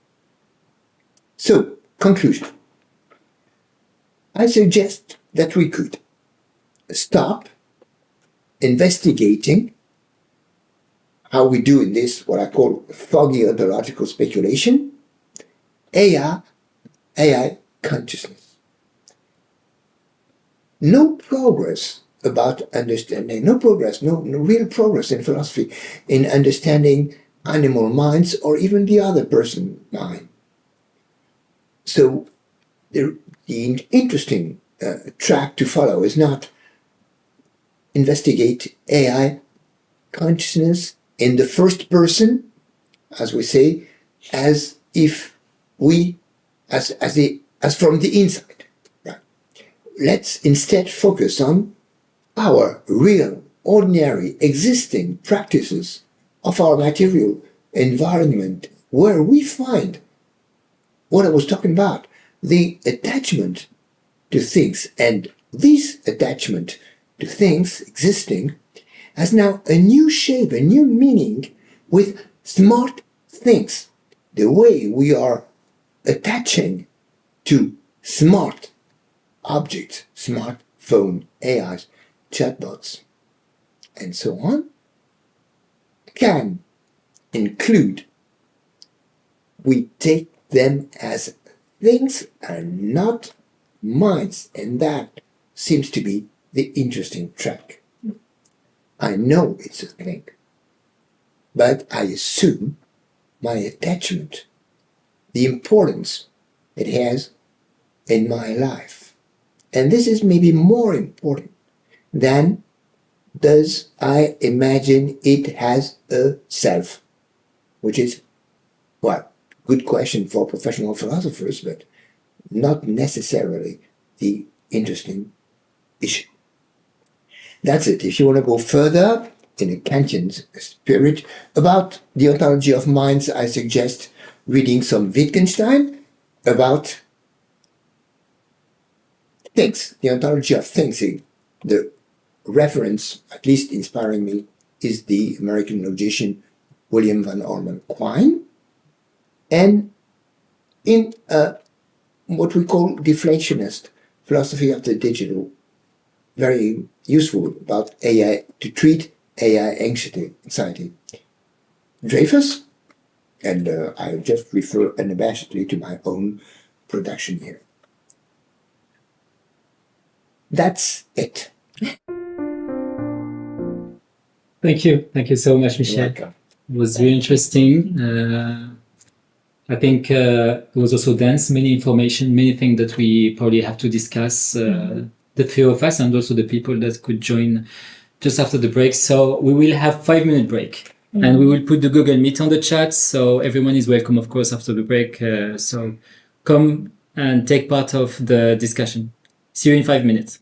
So, conclusion. I suggest that we could stop investigating how we do in this, what I call foggy ontological speculation, AI consciousness. No progress about understanding, no real progress in philosophy in understanding animal minds or even the other person's mind. So the interesting track to follow is not investigate AI consciousness in the first person, as we say, as if we, as from the inside. Right? Let's instead focus on our real, ordinary, existing practices of our material environment, where we find what I was talking about, the attachment to things. And this attachment to things existing has now a new shape, a new meaning with smart things. The way we are attaching to smart objects, smartphone, AIs, chatbots, and so on, can include, we take them as things and not minds, and that seems to be the interesting track. I know it's a thing, but I assume my attachment, the importance it has in my life. And this is maybe more important than does I imagine it has a self, which is, well, good question for professional philosophers, but not necessarily the interesting issue. That's it. If you want to go further in a Kantian spirit about the ontology of minds, I suggest reading some Wittgenstein about things, the ontology of things. The reference, at least inspiring me, is the American logician William van Orman Quine, and in what we call deflationist philosophy of the digital, very useful about AI, to treat AI anxiety. Dreyfus, and I just refer unabashedly to my own production here. That's it. Thank you so much, Michel. Welcome. It was very interesting. I think it was also dense, many information, many things that we probably have to discuss, the three of us and also the people that could join just after the break. So we will have 5-minute break, and we will put the Google Meet on the chat. So everyone is welcome, of course, after the break. So come and take part of the discussion. See you in 5 minutes.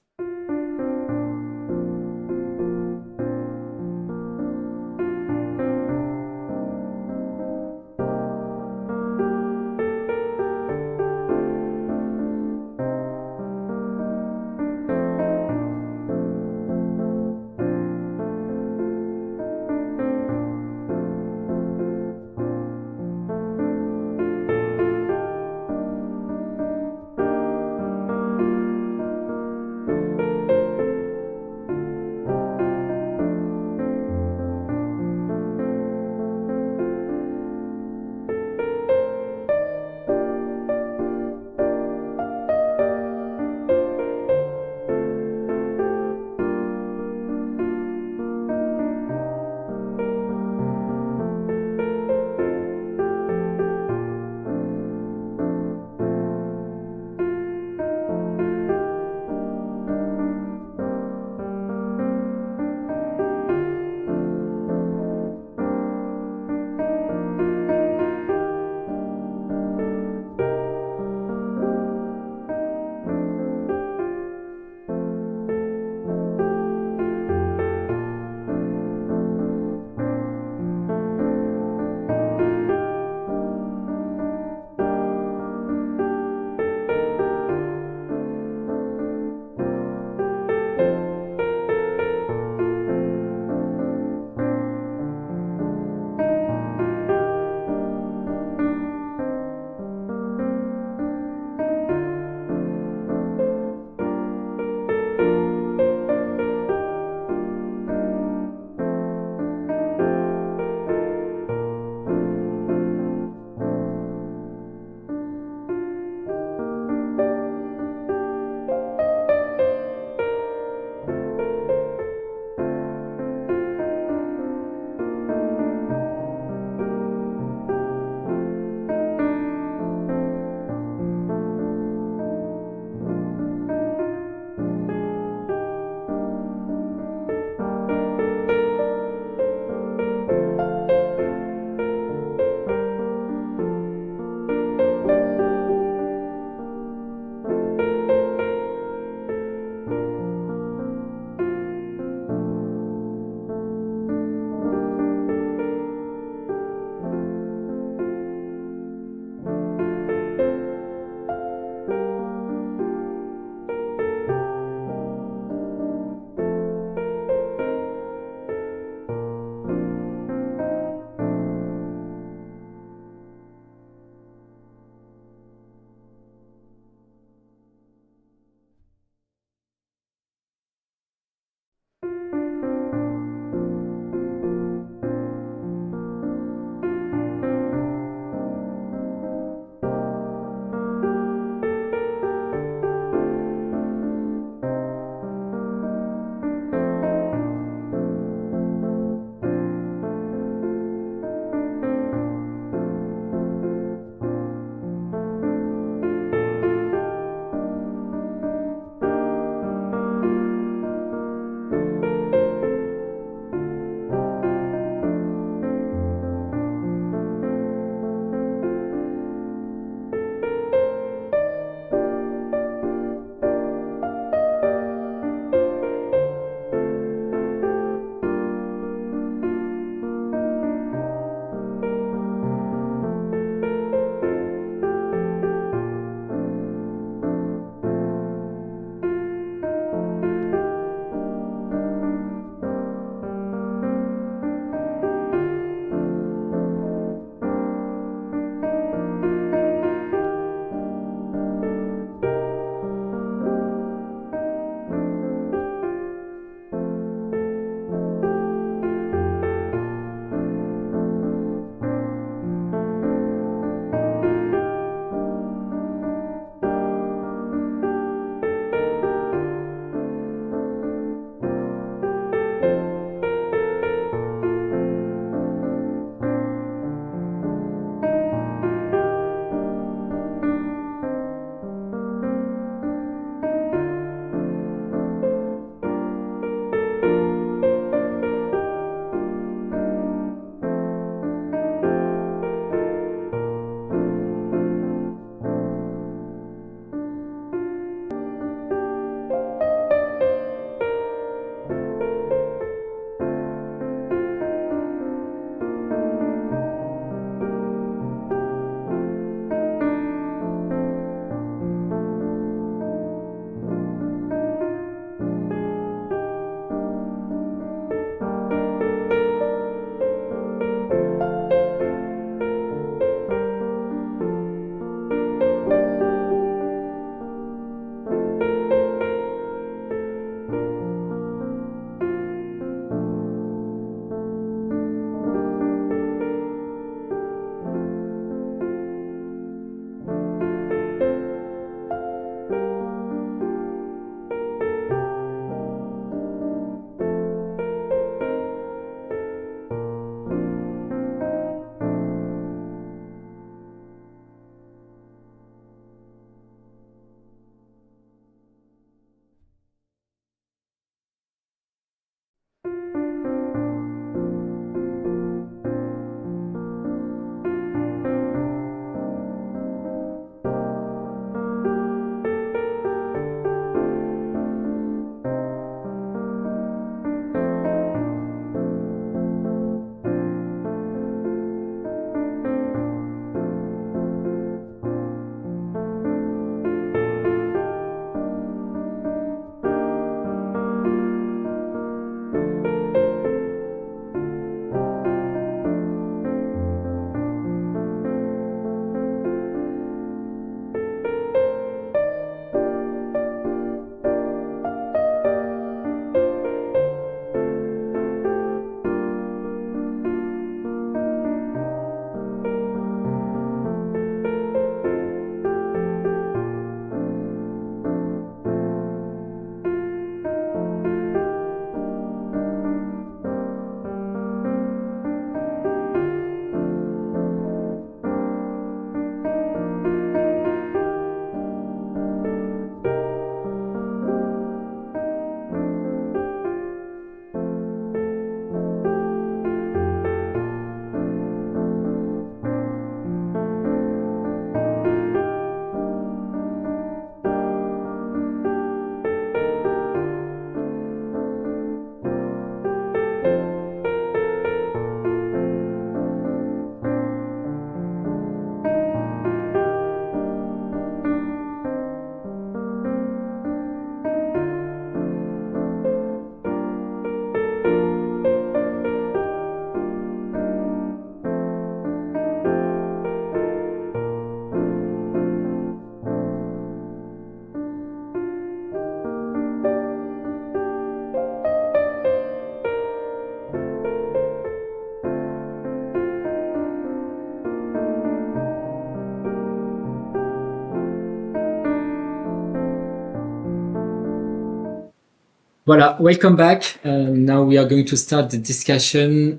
Voilà, welcome back. Now we are going to start the discussion.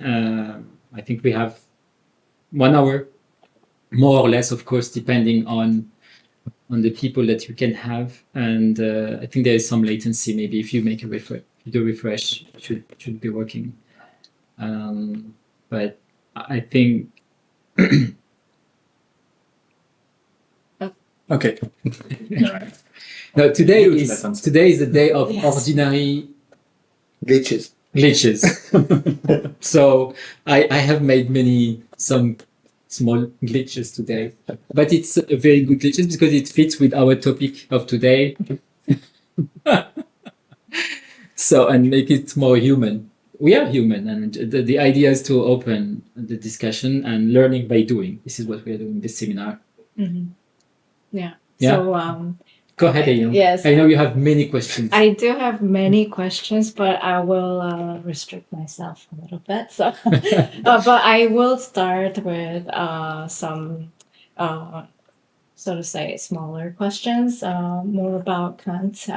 I think we have 1 hour, more or less, of course, depending on the people that you can have. And I think there is some latency. Maybe if you make a refresh, it should be working. But I think. Okay. No, today Huge is lessons. the day of Yes. ordinary Glitches. glitches. So I have made some small glitches today, but it's a very good glitches because it fits with our topic of today. So, and make it more human. We are human, and the idea is to open the discussion and learning by doing. This is what we are doing in this seminar. Yeah. Yeah. So Go ahead, Ayun. Yes. I know you have many questions. I do have many questions, but I will restrict myself a little bit. So, but I will start with some, so to say, smaller questions, more about Kant,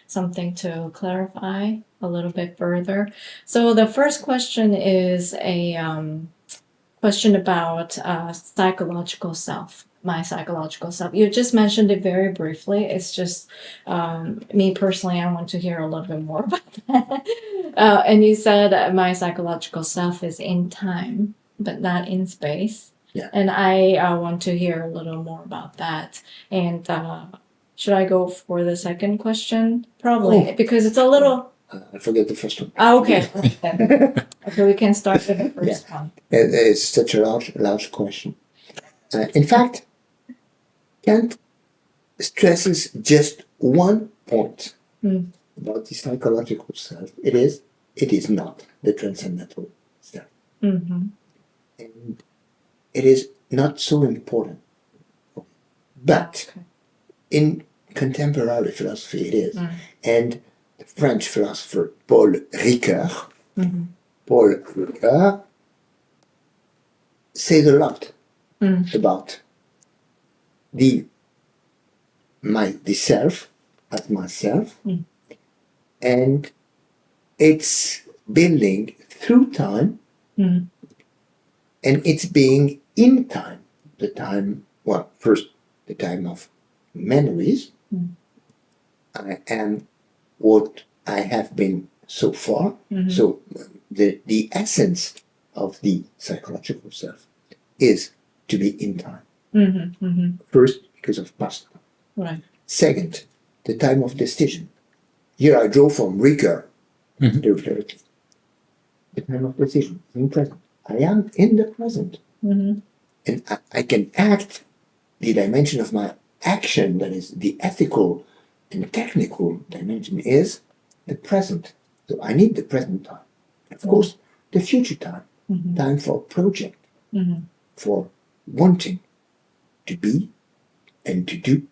something to clarify a little bit further. So the first question is a question about psychological self. My psychological self. You just mentioned it very briefly. It's just me personally, I want to hear a little bit more about that. And you said my psychological self is in time, but not in space. Yeah. And I want to hear a little more about that. And should I go for the second question? Probably, because it's a little. I forget the first one. Okay. Okay, we can start with the first one. It's such a large question. In fact, Kant stresses just one point about the psychological self. It is not the transcendental self. Mm-hmm. And it is not so important. But Okay. in contemporary philosophy it is. And the French philosopher Paul Ricoeur, Paul Ricoeur says a lot about the self as myself, and it's building through time, and it's being in time. The time, well, first the time of memories. I am what I have been so far. So the essence of the psychological self is to be in time. First, because of past time. Right. Second, the time of decision. Here I draw from Ricoeur, directly. The time of decision, in present. I am in the present. And I can act. The dimension of my action, that is the ethical and technical dimension, is the present. So I need the present time. Of course, the future time. Time for project, for wanting to be and to do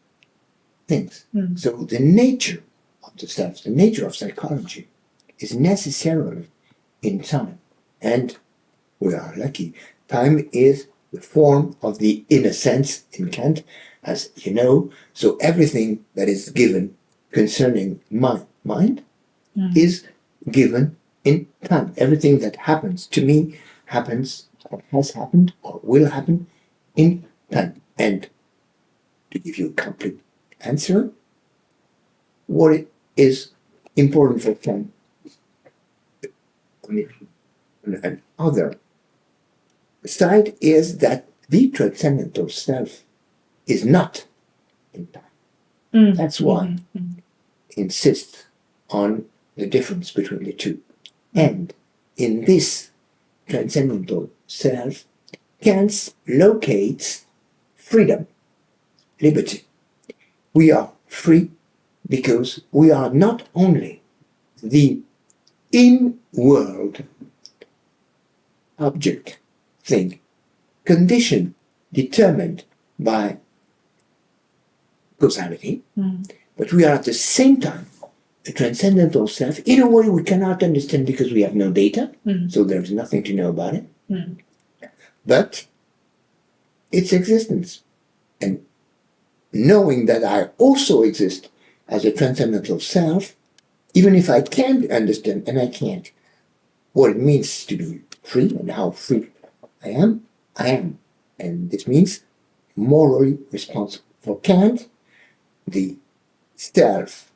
things. So the nature of the self, the nature of psychology, is necessarily in time. And we are lucky. Time is the form of the inner sense in Kant, as you know. So everything that is given concerning my mind is given in time. Everything that happens to me happens, or has happened, or will happen in time. And to give you a complete answer, what is important for Kant, another side, is that the transcendental self is not in time. That's why he insists on the difference between the two. And in this transcendental self, Kant locates freedom, liberty. We are free because we are not only the in-world object, thing, condition determined by causality, but we are at the same time a transcendental self in a way we cannot understand because we have no data, so there's nothing to know about it. But its existence, and knowing that I also exist as a transcendental self, even if I can't understand, and I can't, what it means to be free and how free I am, I am. And this means morally responsible. For Kant, the self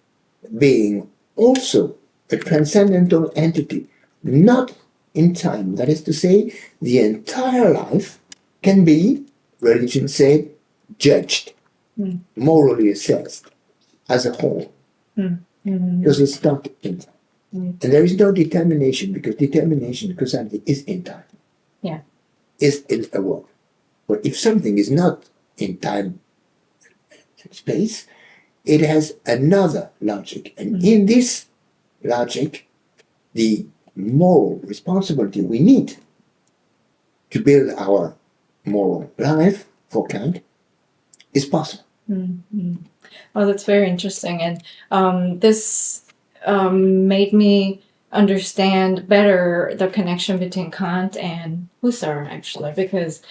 being also a transcendental entity, not in time. That is to say, the entire life can be, religion said, judged, morally assessed as a whole, because it's not in time. And there is no determination, because determination, causality, is in time. Yeah. Is in a world. But if something is not in time and space, it has another logic. And in this logic, the moral responsibility we need to build our moral life, for Kant, is possible. Oh, that's very interesting. And this made me understand better the connection between Kant and Husserl, actually, because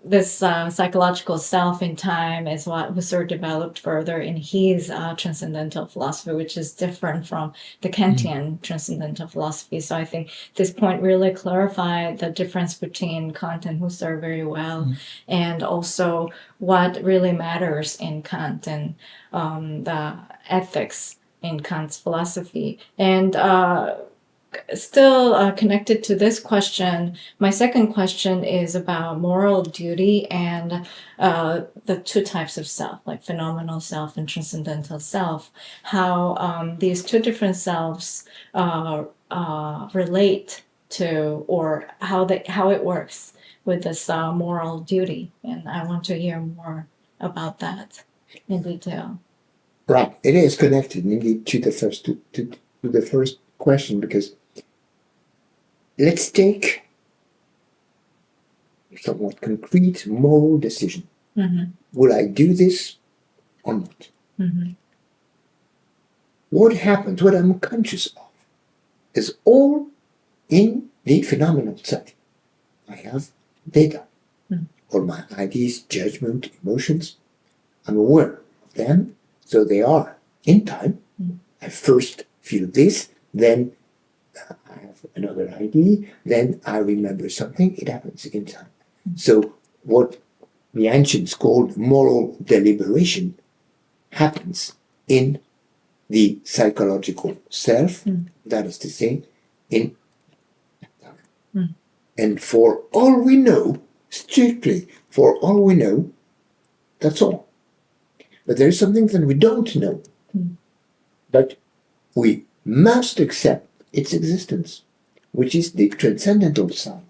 this psychological self in time is what Husserl developed further in his transcendental philosophy, which is different from the Kantian transcendental philosophy. So I think this point really clarified the difference between Kant and Husserl very well, and also what really matters in Kant and the ethics in Kant's philosophy. And still connected to this question, my second question is about moral duty and the two types of self, like phenomenal self and transcendental self, how these two different selves relate to, or how it works with this moral duty. And I want to hear more about that in detail. Right. It is connected indeed to the first question, because let's take a somewhat concrete moral decision. Will I do this or not? What happens, what I'm conscious of, is all in the phenomenal self. I have data, all my ideas, judgment, emotions. I'm aware of them, so they are in time. I first feel this, then I have another idea, then I remember something. It happens in time. So what the ancients called moral deliberation happens in the psychological self, that is to say, in time. And for all we know, strictly for all we know, that's all. But there is something that we don't know. But we must accept its existence, which is the transcendental side,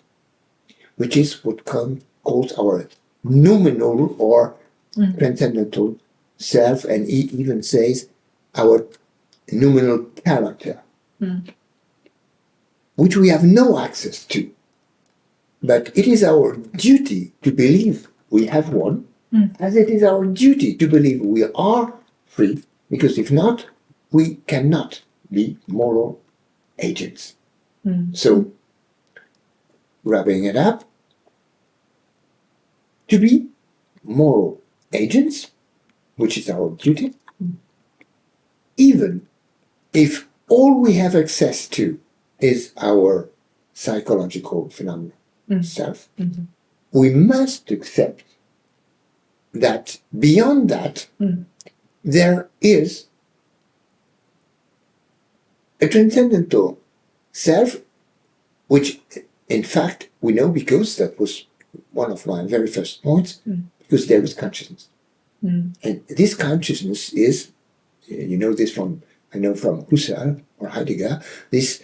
which is what Kant calls our noumenal or transcendental self, and he even says our noumenal character, which we have no access to. But it is our duty to believe we have one, as it is our duty to believe we are free, because if not, we cannot be moral agents. So, wrapping it up, to be moral agents, which is our duty, even if all we have access to is our psychological phenomena self, we must accept that beyond that, there is a transcendental self, which in fact we know, because that was one of my very first points, because there is consciousness. And this consciousness is, you know this from, I know from Husserl or Heidegger, this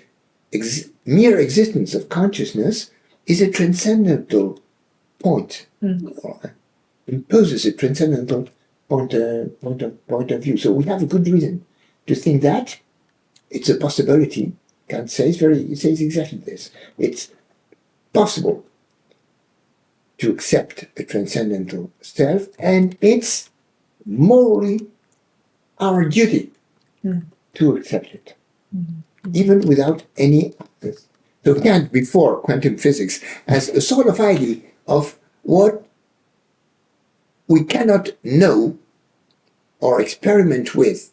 mere existence of consciousness is a transcendental point, or imposes a transcendental point of view. So we have a good reason to think that it's a possibility. Kant says exactly this. It's possible to accept a transcendental self, and it's morally our duty to accept it, even without any access. So Kant, before quantum physics, has a sort of idea of what we cannot know or experiment with,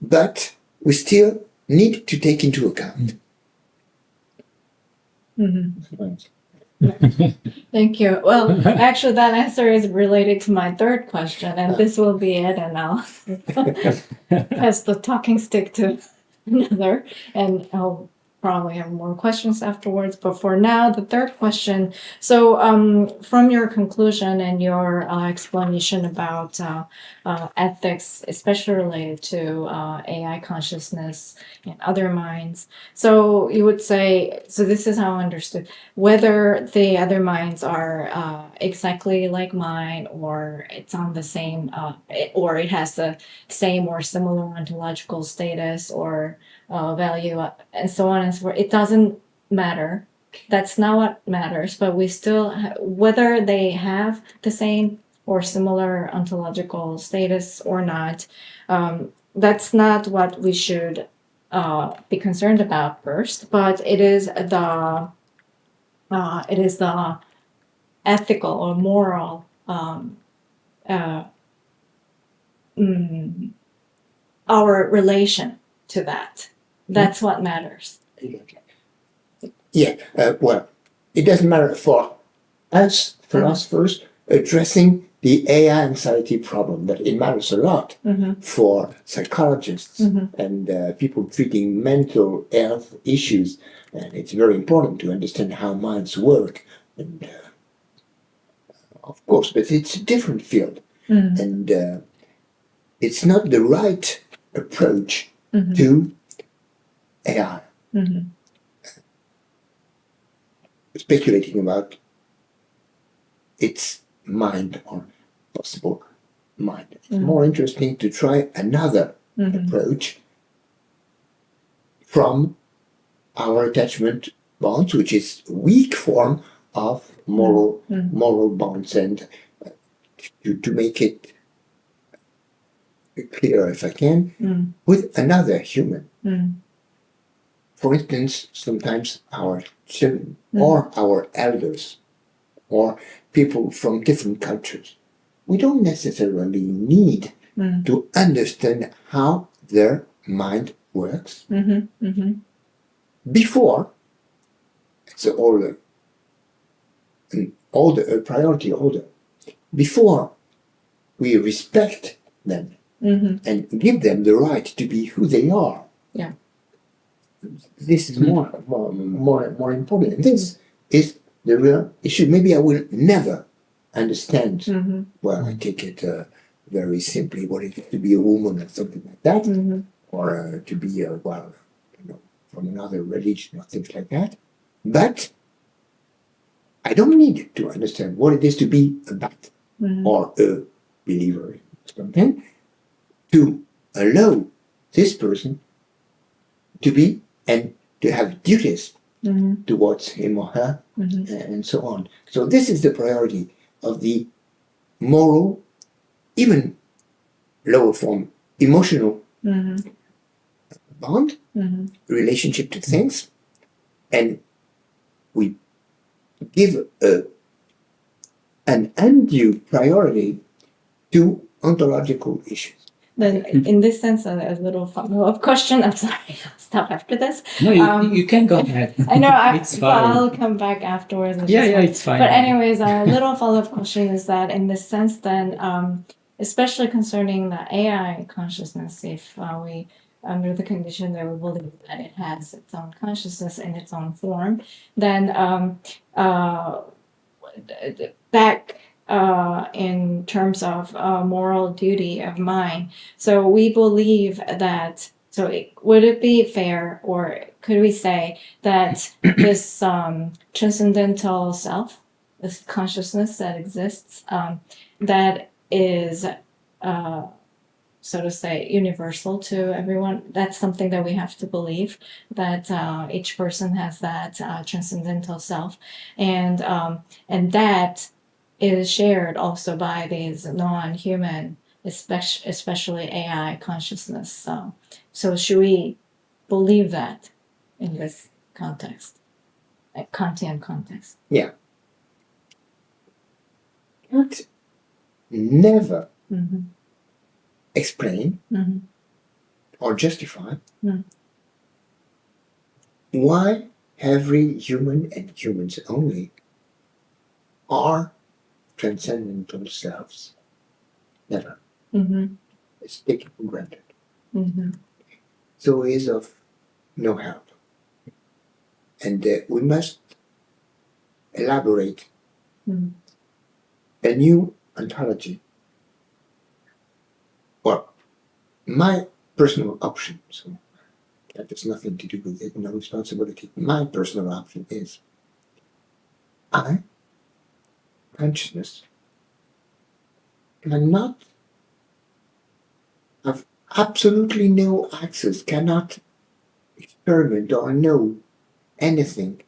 but we still need to take into account. Thank you. Well, actually, that answer is related to my third question, and this will be it, and I'll pass the talking stick to another, and I'll probably have more questions afterwards. But for now, the third question. So, from your conclusion and your explanation about ethics, especially related to AI consciousness and other minds, so you would say, so this is how I understood, whether the other minds are exactly like mine, or it's on the same, or it has the same or similar ontological status or value, and so on and so forth. It doesn't matter. That's not what matters, but we still, whether they have the same or similar ontological status or not, that's not what we should be concerned about first, but it is the ethical or moral our relation to that. That's what matters. Yeah, well, it doesn't matter for us philosophers addressing the AI anxiety problem, but it matters a lot for psychologists and people treating mental health issues. And it's very important to understand how minds work. And of course, but it's a different field. And it's not the right approach to AI. Speculating about its mind or possible mind. It's more interesting to try another approach from our attachment bonds, which is a weak form of moral bonds, and to make it clear, if I can, with another human. For instance, sometimes our children or our elders or people from different cultures. We don't necessarily need to understand how their mind works before it's a priority order. Before we respect them and give them the right to be who they are. Yeah. This is more important. And this is the real issue. Maybe I will never understand. Well, I take it very simply what it is to be a woman or something like that, or to be from another religion or things like that. But I don't need to understand what it is to be a bat or a believer in something to allow this person to be and to have duties towards him or her, and so on. So this is the priority of the moral, even lower form, emotional bond, relationship to things, and we give an undue priority to ontological issues. Then, in this sense, a little follow-up question. I'm sorry, I'll stop after this. No, you can go ahead. I know, It's fine. I'll come back afterwards. Yeah, it's fine. But anyways, a little follow-up question is that in this sense then, especially concerning the AI consciousness, if we, under the condition that we believe that it has its own consciousness in its own form, then back in terms of moral duty of mine. So we believe that, would it be fair, or could we say that this transcendental self, this consciousness that exists, that is, so to say, universal to everyone, that's something that we have to believe, that each person has that transcendental self, and that is shared also by these non-human, especially AI consciousness. So should we believe that in this context, like Kantian context? Yeah. Kant never explain or justify Mm. why every human and humans only are transcendental selves. Never. Mm-hmm. It's taken for granted. Mm-hmm. So it is of no help. And we must elaborate Mm. a new ontology. Well, my personal option, so that has nothing to do with it, no responsibility. My personal option is I, consciousness, cannot have absolutely no access, cannot experiment or know anything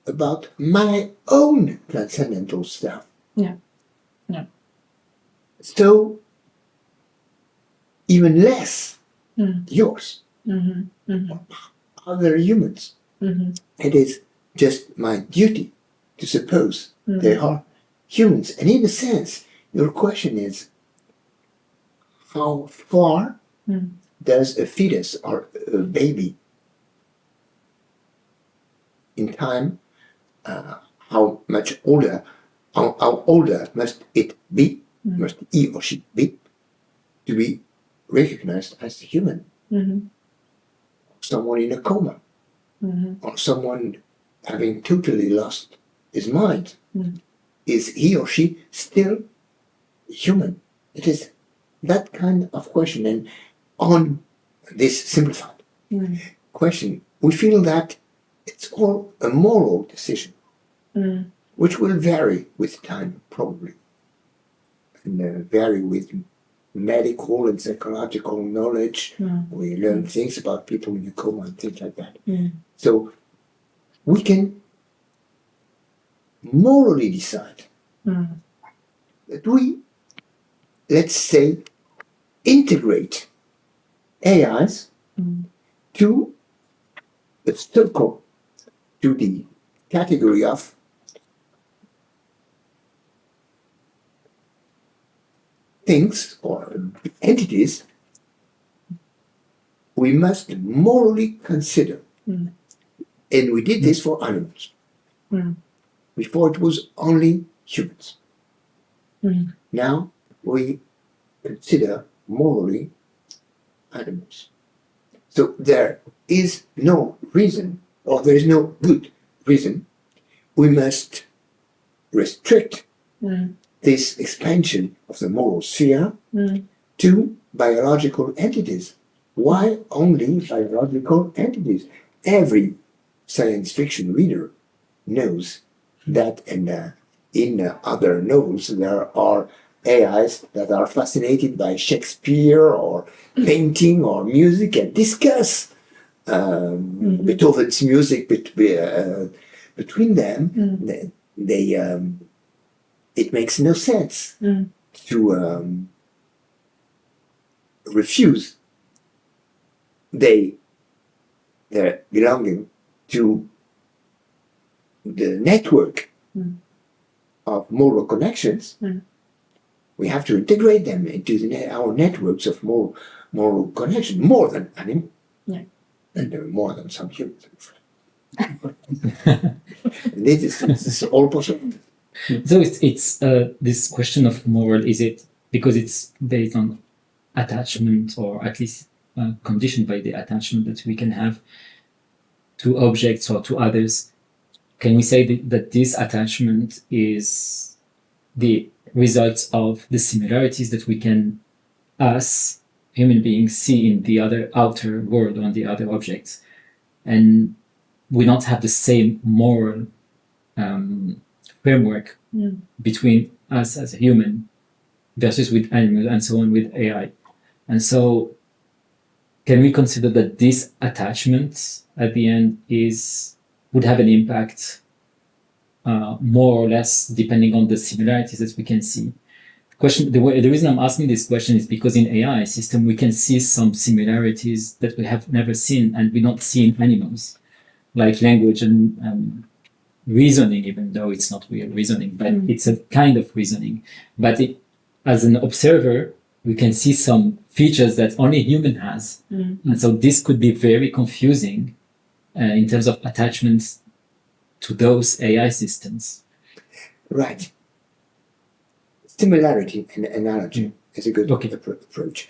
about my own transcendental self. Yeah. Yeah. So, even less Mm. yours, Mm-hmm. Mm-hmm. other humans. Mm-hmm. It is just my duty to suppose they are humans. And in a sense, your question is, how far Mm. does a fetus or a baby in time, how much older, how older must it be, must he or she be, to be recognized as human? Mm-hmm. Someone in a coma, Mm-hmm. or someone having totally lost his mind. Mm. Is he or she still human? It is that kind of question. And on this simplified Mm. question, we feel that it's all a moral decision, Mm. which will vary with time, probably, and vary with medical and psychological knowledge. Mm. We learn things about people in a coma and things like that. Mm. So we can morally decide Mm. that we, let's say, integrate AIs Mm. to the circle, to the category of things or entities we must morally consider. Mm. And we did this for animals. Mm. Before it was only humans. Mm. Now we consider morally animals. So there is no reason, or there is no good reason, we must restrict Mm. this expansion of the moral sphere Mm. to biological entities. Why only biological entities? Every science fiction reader knows that, and in other novels there are AIs that are fascinated by Shakespeare or painting or music and discuss Beethoven's music between them. Mm. It makes no sense Mm. to refuse their belonging to the network of moral connections. We have to integrate them into our networks of moral connection, more than animal, and more than some humans. This is all possible. So it's this question of moral, is it because it's based on attachment, or at least conditioned by the attachment that we can have to objects or to others? Can we say that this attachment is the result of the similarities that we can, as human beings, see in the other outer world, on the other objects, and we don't have the same moral framework between us as a human versus with animals and so on with AI? And so can we consider that this attachment at the end would have an impact more or less depending on the similarities that we can see? The reason I'm asking this question is because in AI system we can see some similarities that we have never seen and we don't see in animals, like language and reasoning, even though it's not real reasoning, but it's a kind of reasoning. But as an observer, we can see some features that only human has. And so this could be very confusing in terms of attachments to those AI systems. Right. Similarity and analogy is a good Okay. approach.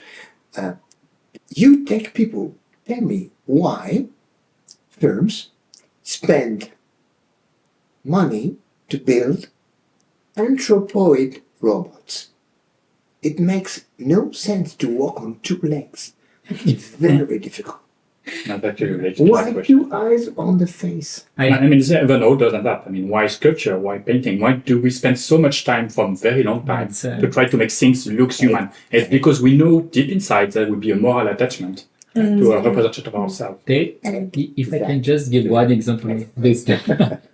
You tech people, tell me why firms spend money to build anthropoid robots. It makes no sense to walk on two legs. It's very difficult. Not actually related to that Why question. two eyes on the face? I mean, is there even older than that? I mean, why sculpture? Why painting? Why do we spend so much time from very long time It's, to try to make things look human? It's because we know deep inside there will be a moral attachment to a representation of ourselves. If I can just give one example of this,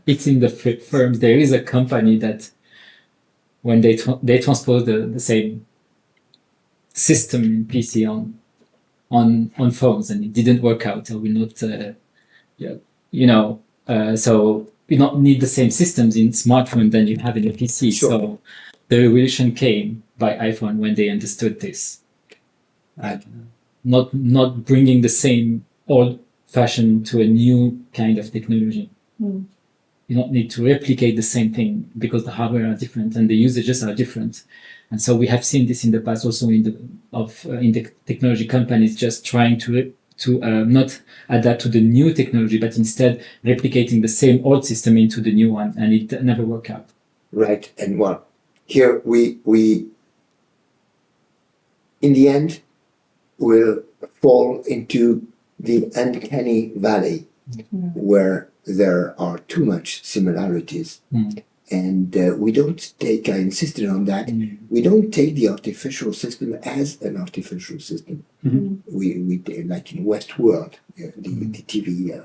it's in the firms. There is a company that when they transpose the same system in PC on phones, and it didn't work out. I will not, so you don't need the same systems in smartphone than you have in a PC. Sure. So the revolution came by iPhone when they understood this. Not bringing the same old fashioned to a new kind of technology. You don't need to replicate the same thing because the hardware are different and the usages are different. And so we have seen this in the past also in the technology companies just trying to not adapt to the new technology, but instead replicating the same old system into the new one, and it never worked out. Right. And well, here we in the end will fall into the uncanny valley where there are too much similarities. And we don't take, I insisted on that, we don't take the artificial system as an artificial system. We like in Westworld, the TV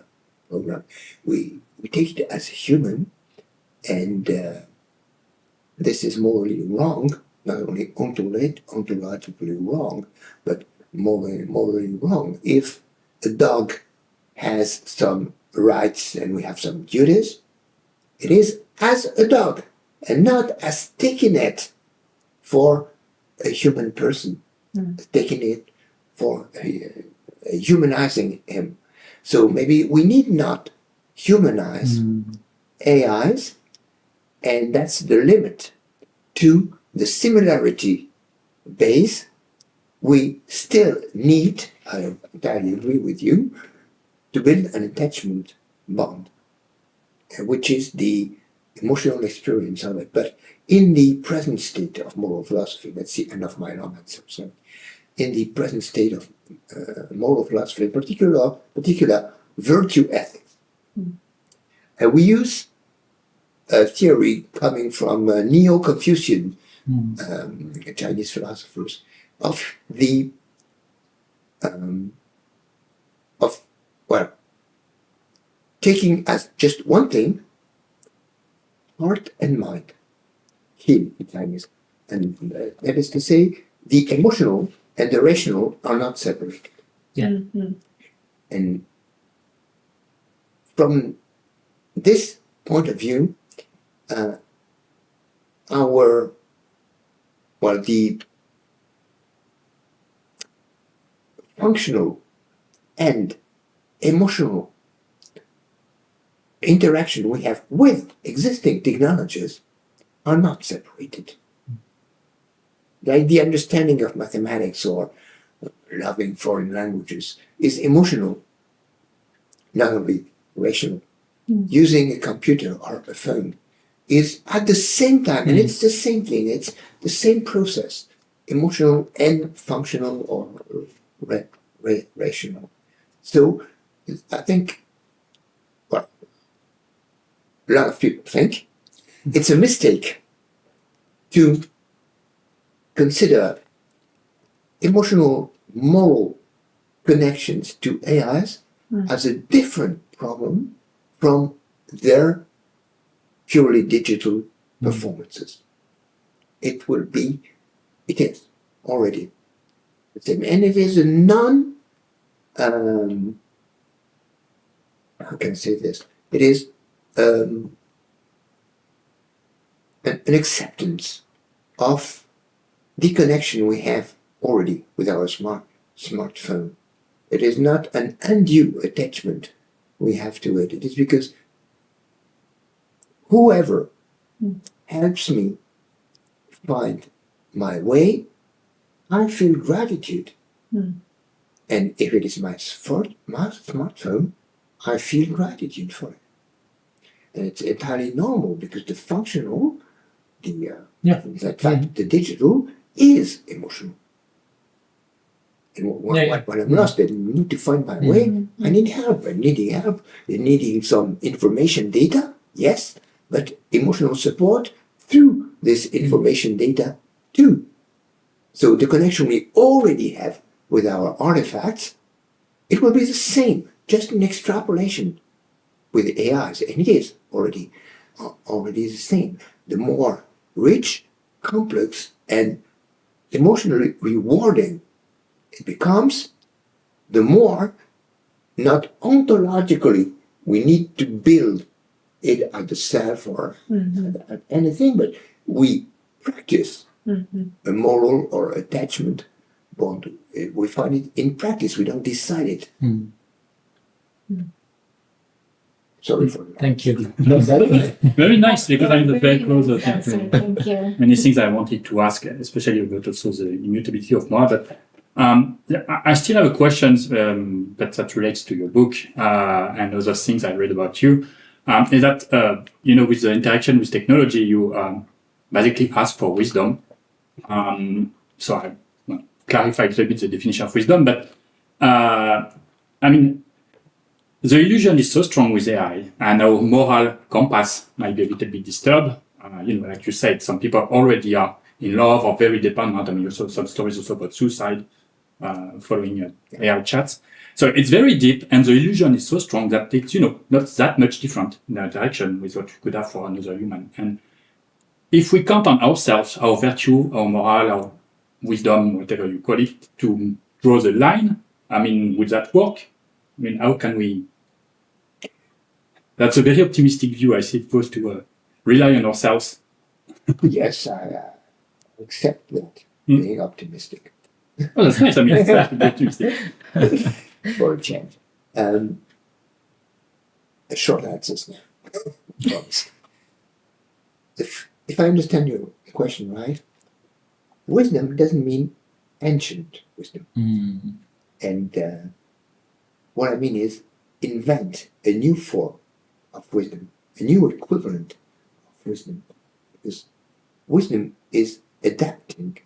program, we take it as human, and this is morally wrong, not only ontologically wrong, but morally wrong. If a dog has some rights and we have some duties, it is as a dog and not as taking it for a human person, taking it for humanizing him. So maybe we need not humanize AIs, and that's the limit to the similarity base. We still need, I entirely agree with you, to build an attachment bond, which is the emotional experience of it. But in the present state of moral philosophy, that's the end of my long answer. So, in the present state of moral philosophy, in particular virtue ethics, we use a theory coming from Neo-Confucian Chinese philosophers of the taking as just one thing heart and mind, Hin in Chinese, and that is to say, the emotional and the rational are not separated. And from this point of view, the functional and emotional interaction we have with existing technologies are not separated. Like the understanding of mathematics or loving foreign languages is emotional, not only rational. Using a computer or a phone is at the same time, and it's the same thing, it's the same process, emotional and functional or rational. So I think, well, a lot of people think it's a mistake to consider emotional, moral connections to AIs as a different problem from their purely digital performances. It is already the same. And it is a how can I say this? It is an acceptance of the connection we have already with our smartphone. It is not an undue attachment we have to it. It is because whoever helps me find my way, I feel gratitude. And if it is my smartphone, I feel gratitude for it. And it's entirely normal because the functional, the digital is emotional. And when I'm lost and need to find my way, I need help. I'm needing help. I'm needing some information data, yes, but emotional support through this information data too. So the connection we already have with our artifacts, it will be the same, just an extrapolation with AIs, and it is already the same. The more rich, complex, and emotionally rewarding it becomes, the more, not ontologically, we need to build it at the self or at anything, but we practice a moral or attachment bond. We find it in practice. We don't decide it. Sorry for that. Thank you. Very nice, because I'm very close to Thank you. many things I wanted to ask, especially about also the immutability of more. But I still have a question that relates to your book and other things I read about you. Is that, with the interaction with technology, you basically ask for wisdom. So I clarified a little bit the definition of wisdom, but the illusion is so strong with AI, and our moral compass might be a little bit disturbed. Like you said, some people already are in love or very dependent. Also some stories also about suicide following AI chats. So it's very deep, and the illusion is so strong that it's, not that much different in the direction with what you could have for another human. And if we count on ourselves, our virtue, our moral, our wisdom, whatever you call it, to draw the line, would that work? How can we? That's a very optimistic view, I suppose, to rely on ourselves. Yes, I accept that, being optimistic. Oh, that's nice. It's optimistic. For a change. A short answers now. Promise. If I understand your question right, wisdom doesn't mean ancient wisdom. And what I mean is invent a new form of wisdom, a new equivalent of wisdom. Because wisdom is adapting,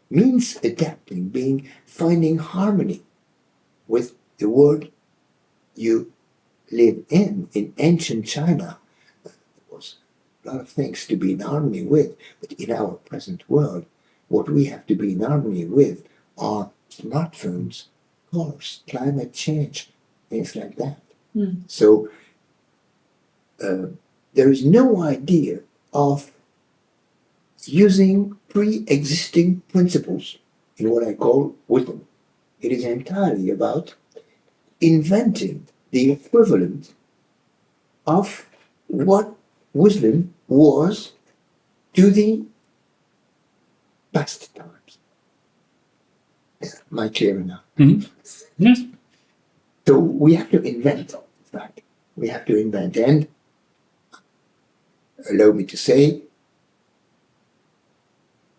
means adapting, finding harmony with the world you live in. In ancient China, there was a lot of things to be in harmony with, but in our present world, what we have to be in harmony with are smartphones, cars, climate change, things like that. So there is no idea of using pre-existing principles in what I call wisdom. It is entirely about inventing the equivalent of what wisdom was to the past times. Am I clear enough? Yes. So we have to invent, in fact. We have to invent. And allow me to say,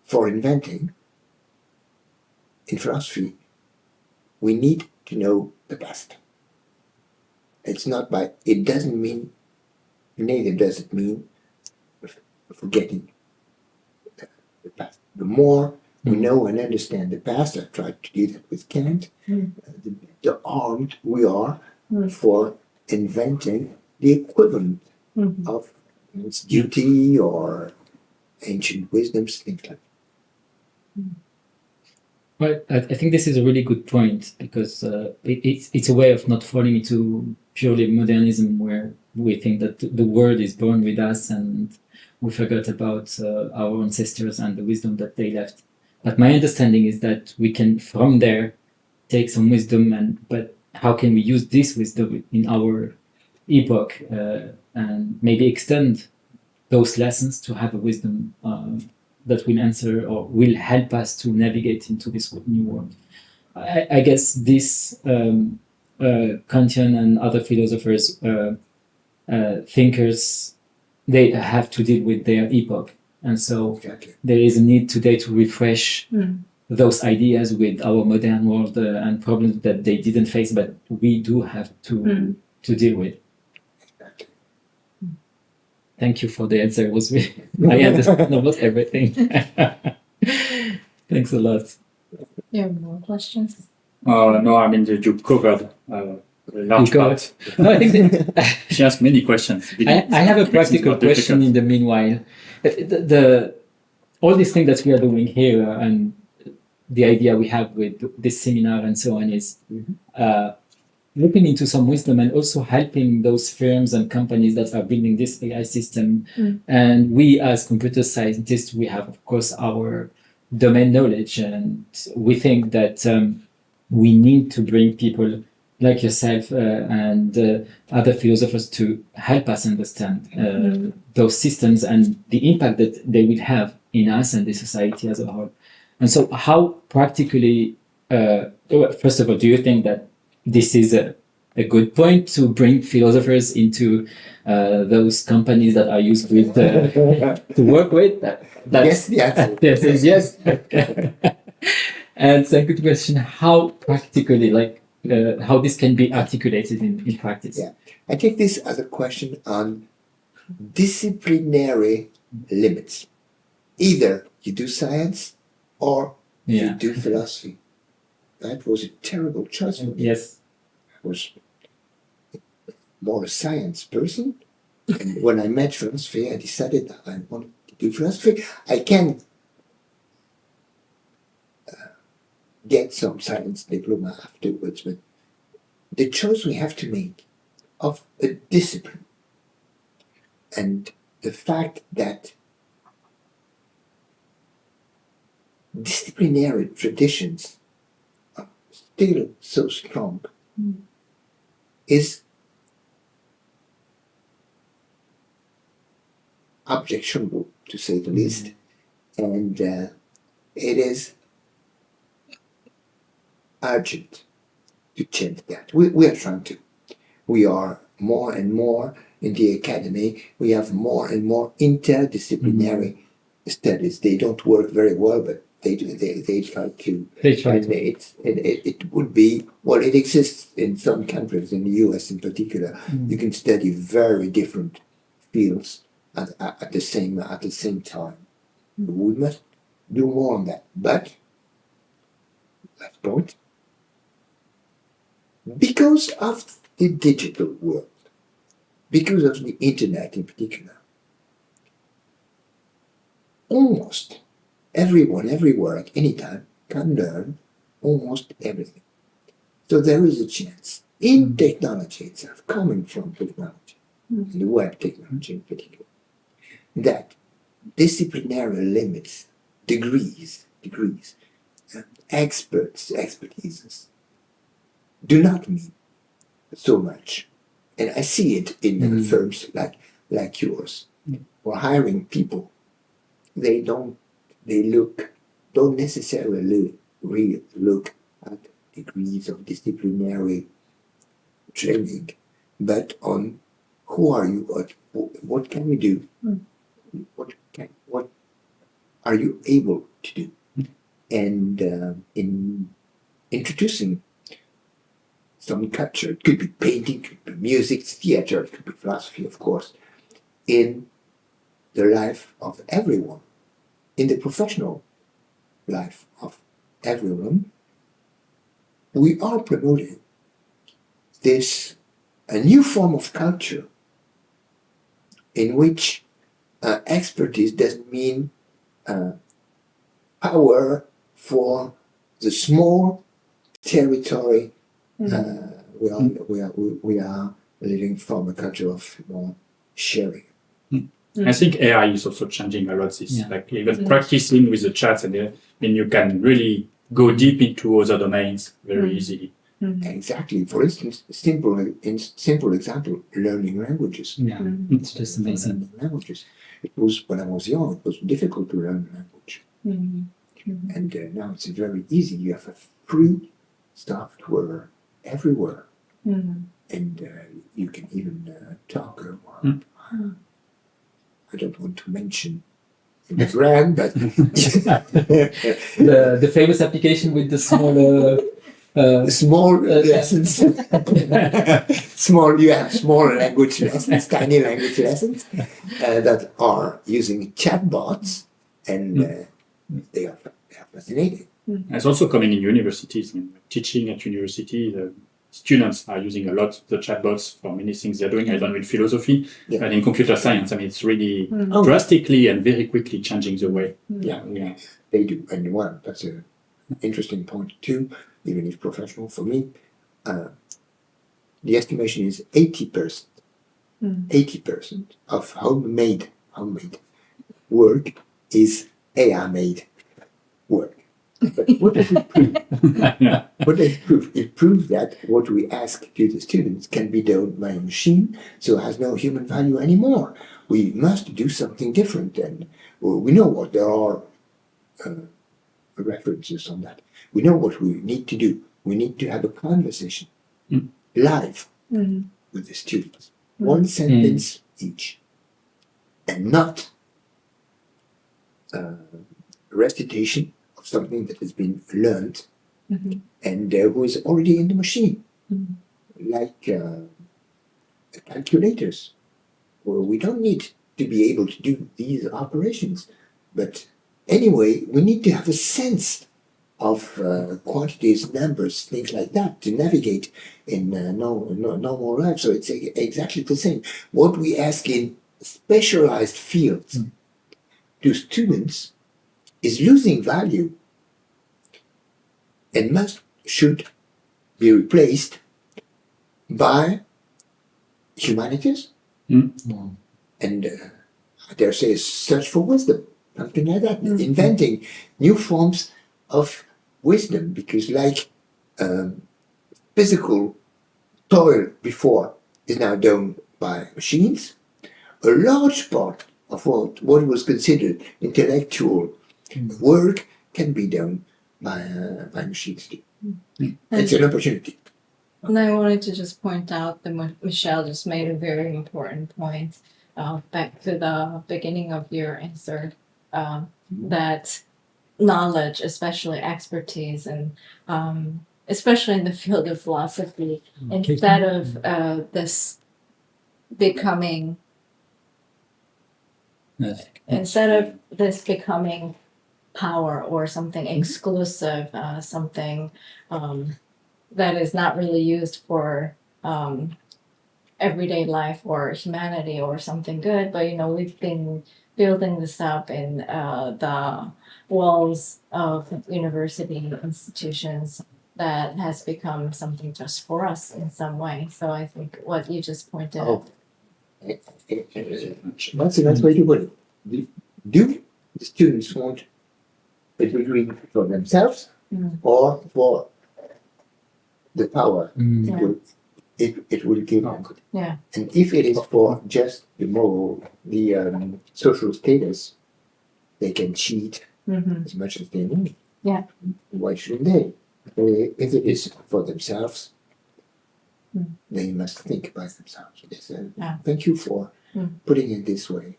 for inventing, in philosophy, we need to know the past. It doesn't mean, neither does it mean forgetting the past. The more we know and understand the past, I tried to do that with Kant, the better armed we are for inventing the equivalent of its duty or ancient wisdoms, things like that. Well, I think this is a really good point, because it's a way of not falling into purely modernism, where we think that the world is born with us and we forgot about our ancestors and the wisdom that they left. But my understanding is that we can, from there, take some wisdom, but how can we use this wisdom in our epoch and maybe extend those lessons to have a wisdom that will answer or will help us to navigate into this new world. I guess this Kantian and other philosophers, thinkers, they have to deal with their epoch. And so there is a need today to refresh those ideas with our modern world and problems that they didn't face, but we do have to deal with. Thank you for the answer. It was I understand almost everything. Thanks a lot. You have more questions? No, I mean, you covered a large part. No, I think that She asked many questions. I have a practical question in the meanwhile. All these things that we are doing here and the idea we have with this seminar and so on is looking into some wisdom and also helping those firms and companies that are building this AI system. And we as computer scientists, we have, of course, our domain knowledge. And we think that we need to bring people like yourself and other philosophers to help us understand those systems and the impact that they will have in us and the society as a whole. And so how practically, first of all, do you think that this is a good point to bring philosophers into those companies that are used with to work with? Yes, the answer. Yes, yes. And second question, how practically, how this can be articulated in practice? Yeah, I take this as a question on disciplinary limits. Either you do science or you do philosophy. That was a terrible choice for me. Yes. I was more a science person. And when I met philosophy, I decided that I wanted to do philosophy. I can get some science diploma afterwards, but the choice we have to make of a discipline and the fact that disciplinary traditions are still so strong is objectionable, to say the least. And it is urgent to change that. We are trying to. We are more and more in the academy. We have more and more interdisciplinary studies. They don't work very well, but they do. They try to. It would be, well, it exists in some countries, in the US in particular. You can study very different fields at the same time. We must do more on that. But last point. Because of the digital world, because of the internet in particular, almost everyone, everywhere, at any time, can learn almost everything. So there is a chance in technology itself, coming from technology, the web technology in particular, that disciplinary limits, degrees, expertises, do not mean so much. And I see it in firms like yours. For hiring people, they don't necessarily really look at degrees of disciplinary training, but on who are you, what can we do, what are you able to do, and in introducing some culture. It could be painting, it could be music, theater, it could be philosophy, of course, in the life of everyone, in the professional life of everyone. We are promoting a new form of culture in which expertise doesn't mean power for the small territory. We are living from a culture of more sharing. I think AI is also changing a lot this. Like even practicing with the chats, and then you can really go deep into other domains very easily. Exactly. For instance, simple example, learning languages. Yeah, it's just amazing. Learning languages. It was, when I was young, it was difficult to learn language. And now it's very easy. You have a free software everywhere. And you can even talk. I don't want to mention the brand, but The famous application with the small small lessons. You have small language lessons, tiny language lessons that are using chatbots, and they are fascinating. It's also coming in universities. I mean, teaching at university, the students are using a lot the chatbots for many things they're doing. I don't know in philosophy, but in computer science, I mean, it's really drastically and very quickly changing the way. They do. And well, that's an interesting point too, even if professional for me. The estimation is 80%. 80% of homemade work is AI-made work. But what does it prove? What does it prove? It proves that what we ask to the students can be done by a machine, so it has no human value anymore. We must do something different, and we know what there are references on that. We know what we need to do. We need to have a conversation live with the students, one sentence each, and not recitation of something that has been learned and who is already in the machine, like calculators, where we don't need to be able to do these operations, but anyway, we need to have a sense of quantities, numbers, things like that, to navigate in normal life. So it's exactly the same. What we ask in specialized fields to students is losing value and should be replaced by humanities and I dare say search for wisdom, something like that, inventing new forms of wisdom, because like physical toil before is now done by machines, a large part of what was considered intellectual work can be done by machines too. It's an opportunity. And I wanted to just point out that Michel just made a very important point back to the beginning of your answer, that knowledge, especially expertise, and especially in the field of philosophy, instead of this becoming power or something exclusive, something that is not really used for everyday life or humanity or something good, but we've been building this up in the walls of university institutions that has become something just for us in some way. So I think what you just pointed out. That's a nice way to put it. Do the students want a degree for themselves or for the power it will give them? Yeah. And if it is for just the social status, they can cheat as much as they need. Yeah. Why shouldn't they? If it is for themselves, they must think by themselves. Yes, thank you for putting it this way.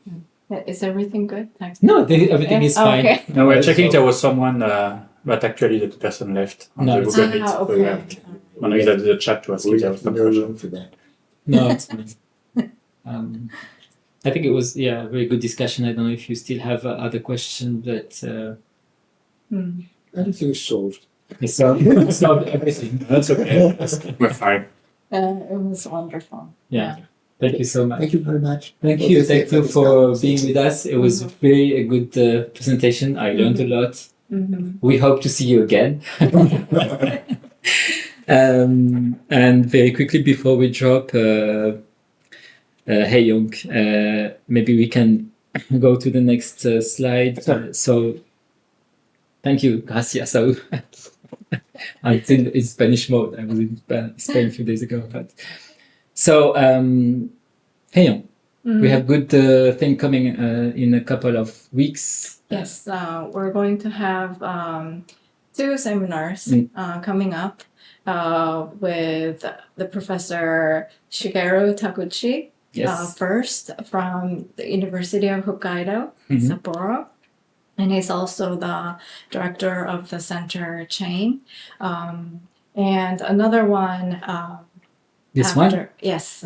Is everything good? Thanks. No, everything is fine. Okay. No, we're checking there was someone, but actually the person left on the Google Meet. So we have one of the chat to ask if there was some No question. room for that. No, it's fine. I think it was a very good discussion. I don't know if you still have other questions, but Everything is solved. it's solved everything. That's okay. We're fine. It was wonderful. Yeah. Thank you so much. Thank you very much. Thank you for being with us. It was very a good presentation. I learned a lot. We hope to see you again. And very quickly before we drop, hey Young, maybe we can go to the next slide. So, thank you. Gracias. until in Spanish mode. I was in Spain a few days ago. But so, hey, we have good thing coming in a couple of weeks. Yes, we're going to have 2 seminars coming up with the Professor Shigeru Taguchi. Yes. First from the University of Hokkaido, Sapporo. And he's also the director of the center chain. And another one. This one? Yes.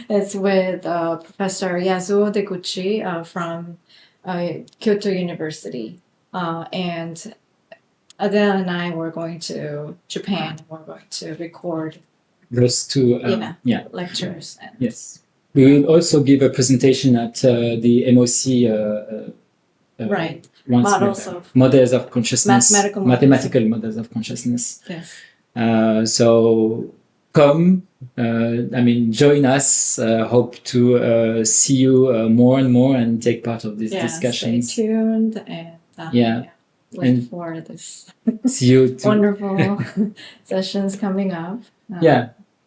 It's with Professor Yasuo Deguchi from Kyoto University. And Adele and I were going to Japan. We're going to record those 2 lectures. And yes. We will also give a presentation at the MOC right. Models of consciousness, mathematical models of consciousness. Yes. So come, join us. Hope to see you more and more and take part of these discussions. Stay tuned and look for this see you wonderful sessions coming up.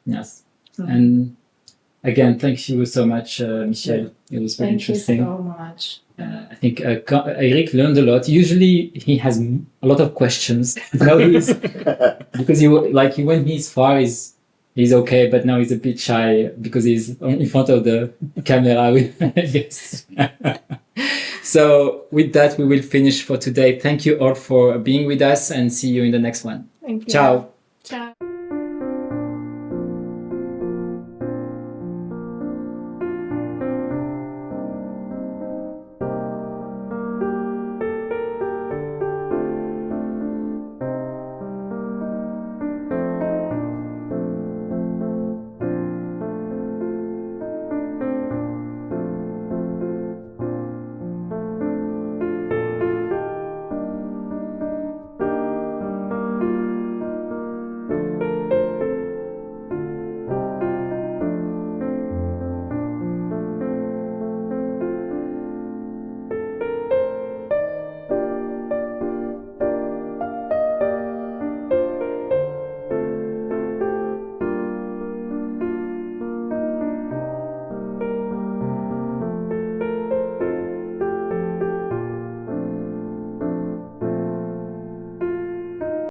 Yes. And again, thank you so much, Michel. It was very interesting. Thank you so much. I think Eric learned a lot. Usually he has a lot of questions. Now he's because when he's far, he's okay, but now he's a bit shy because he's in front of the camera with guests. So with that, we will finish for today. Thank you all for being with us and see you in the next one. Thank you. Ciao. Ciao.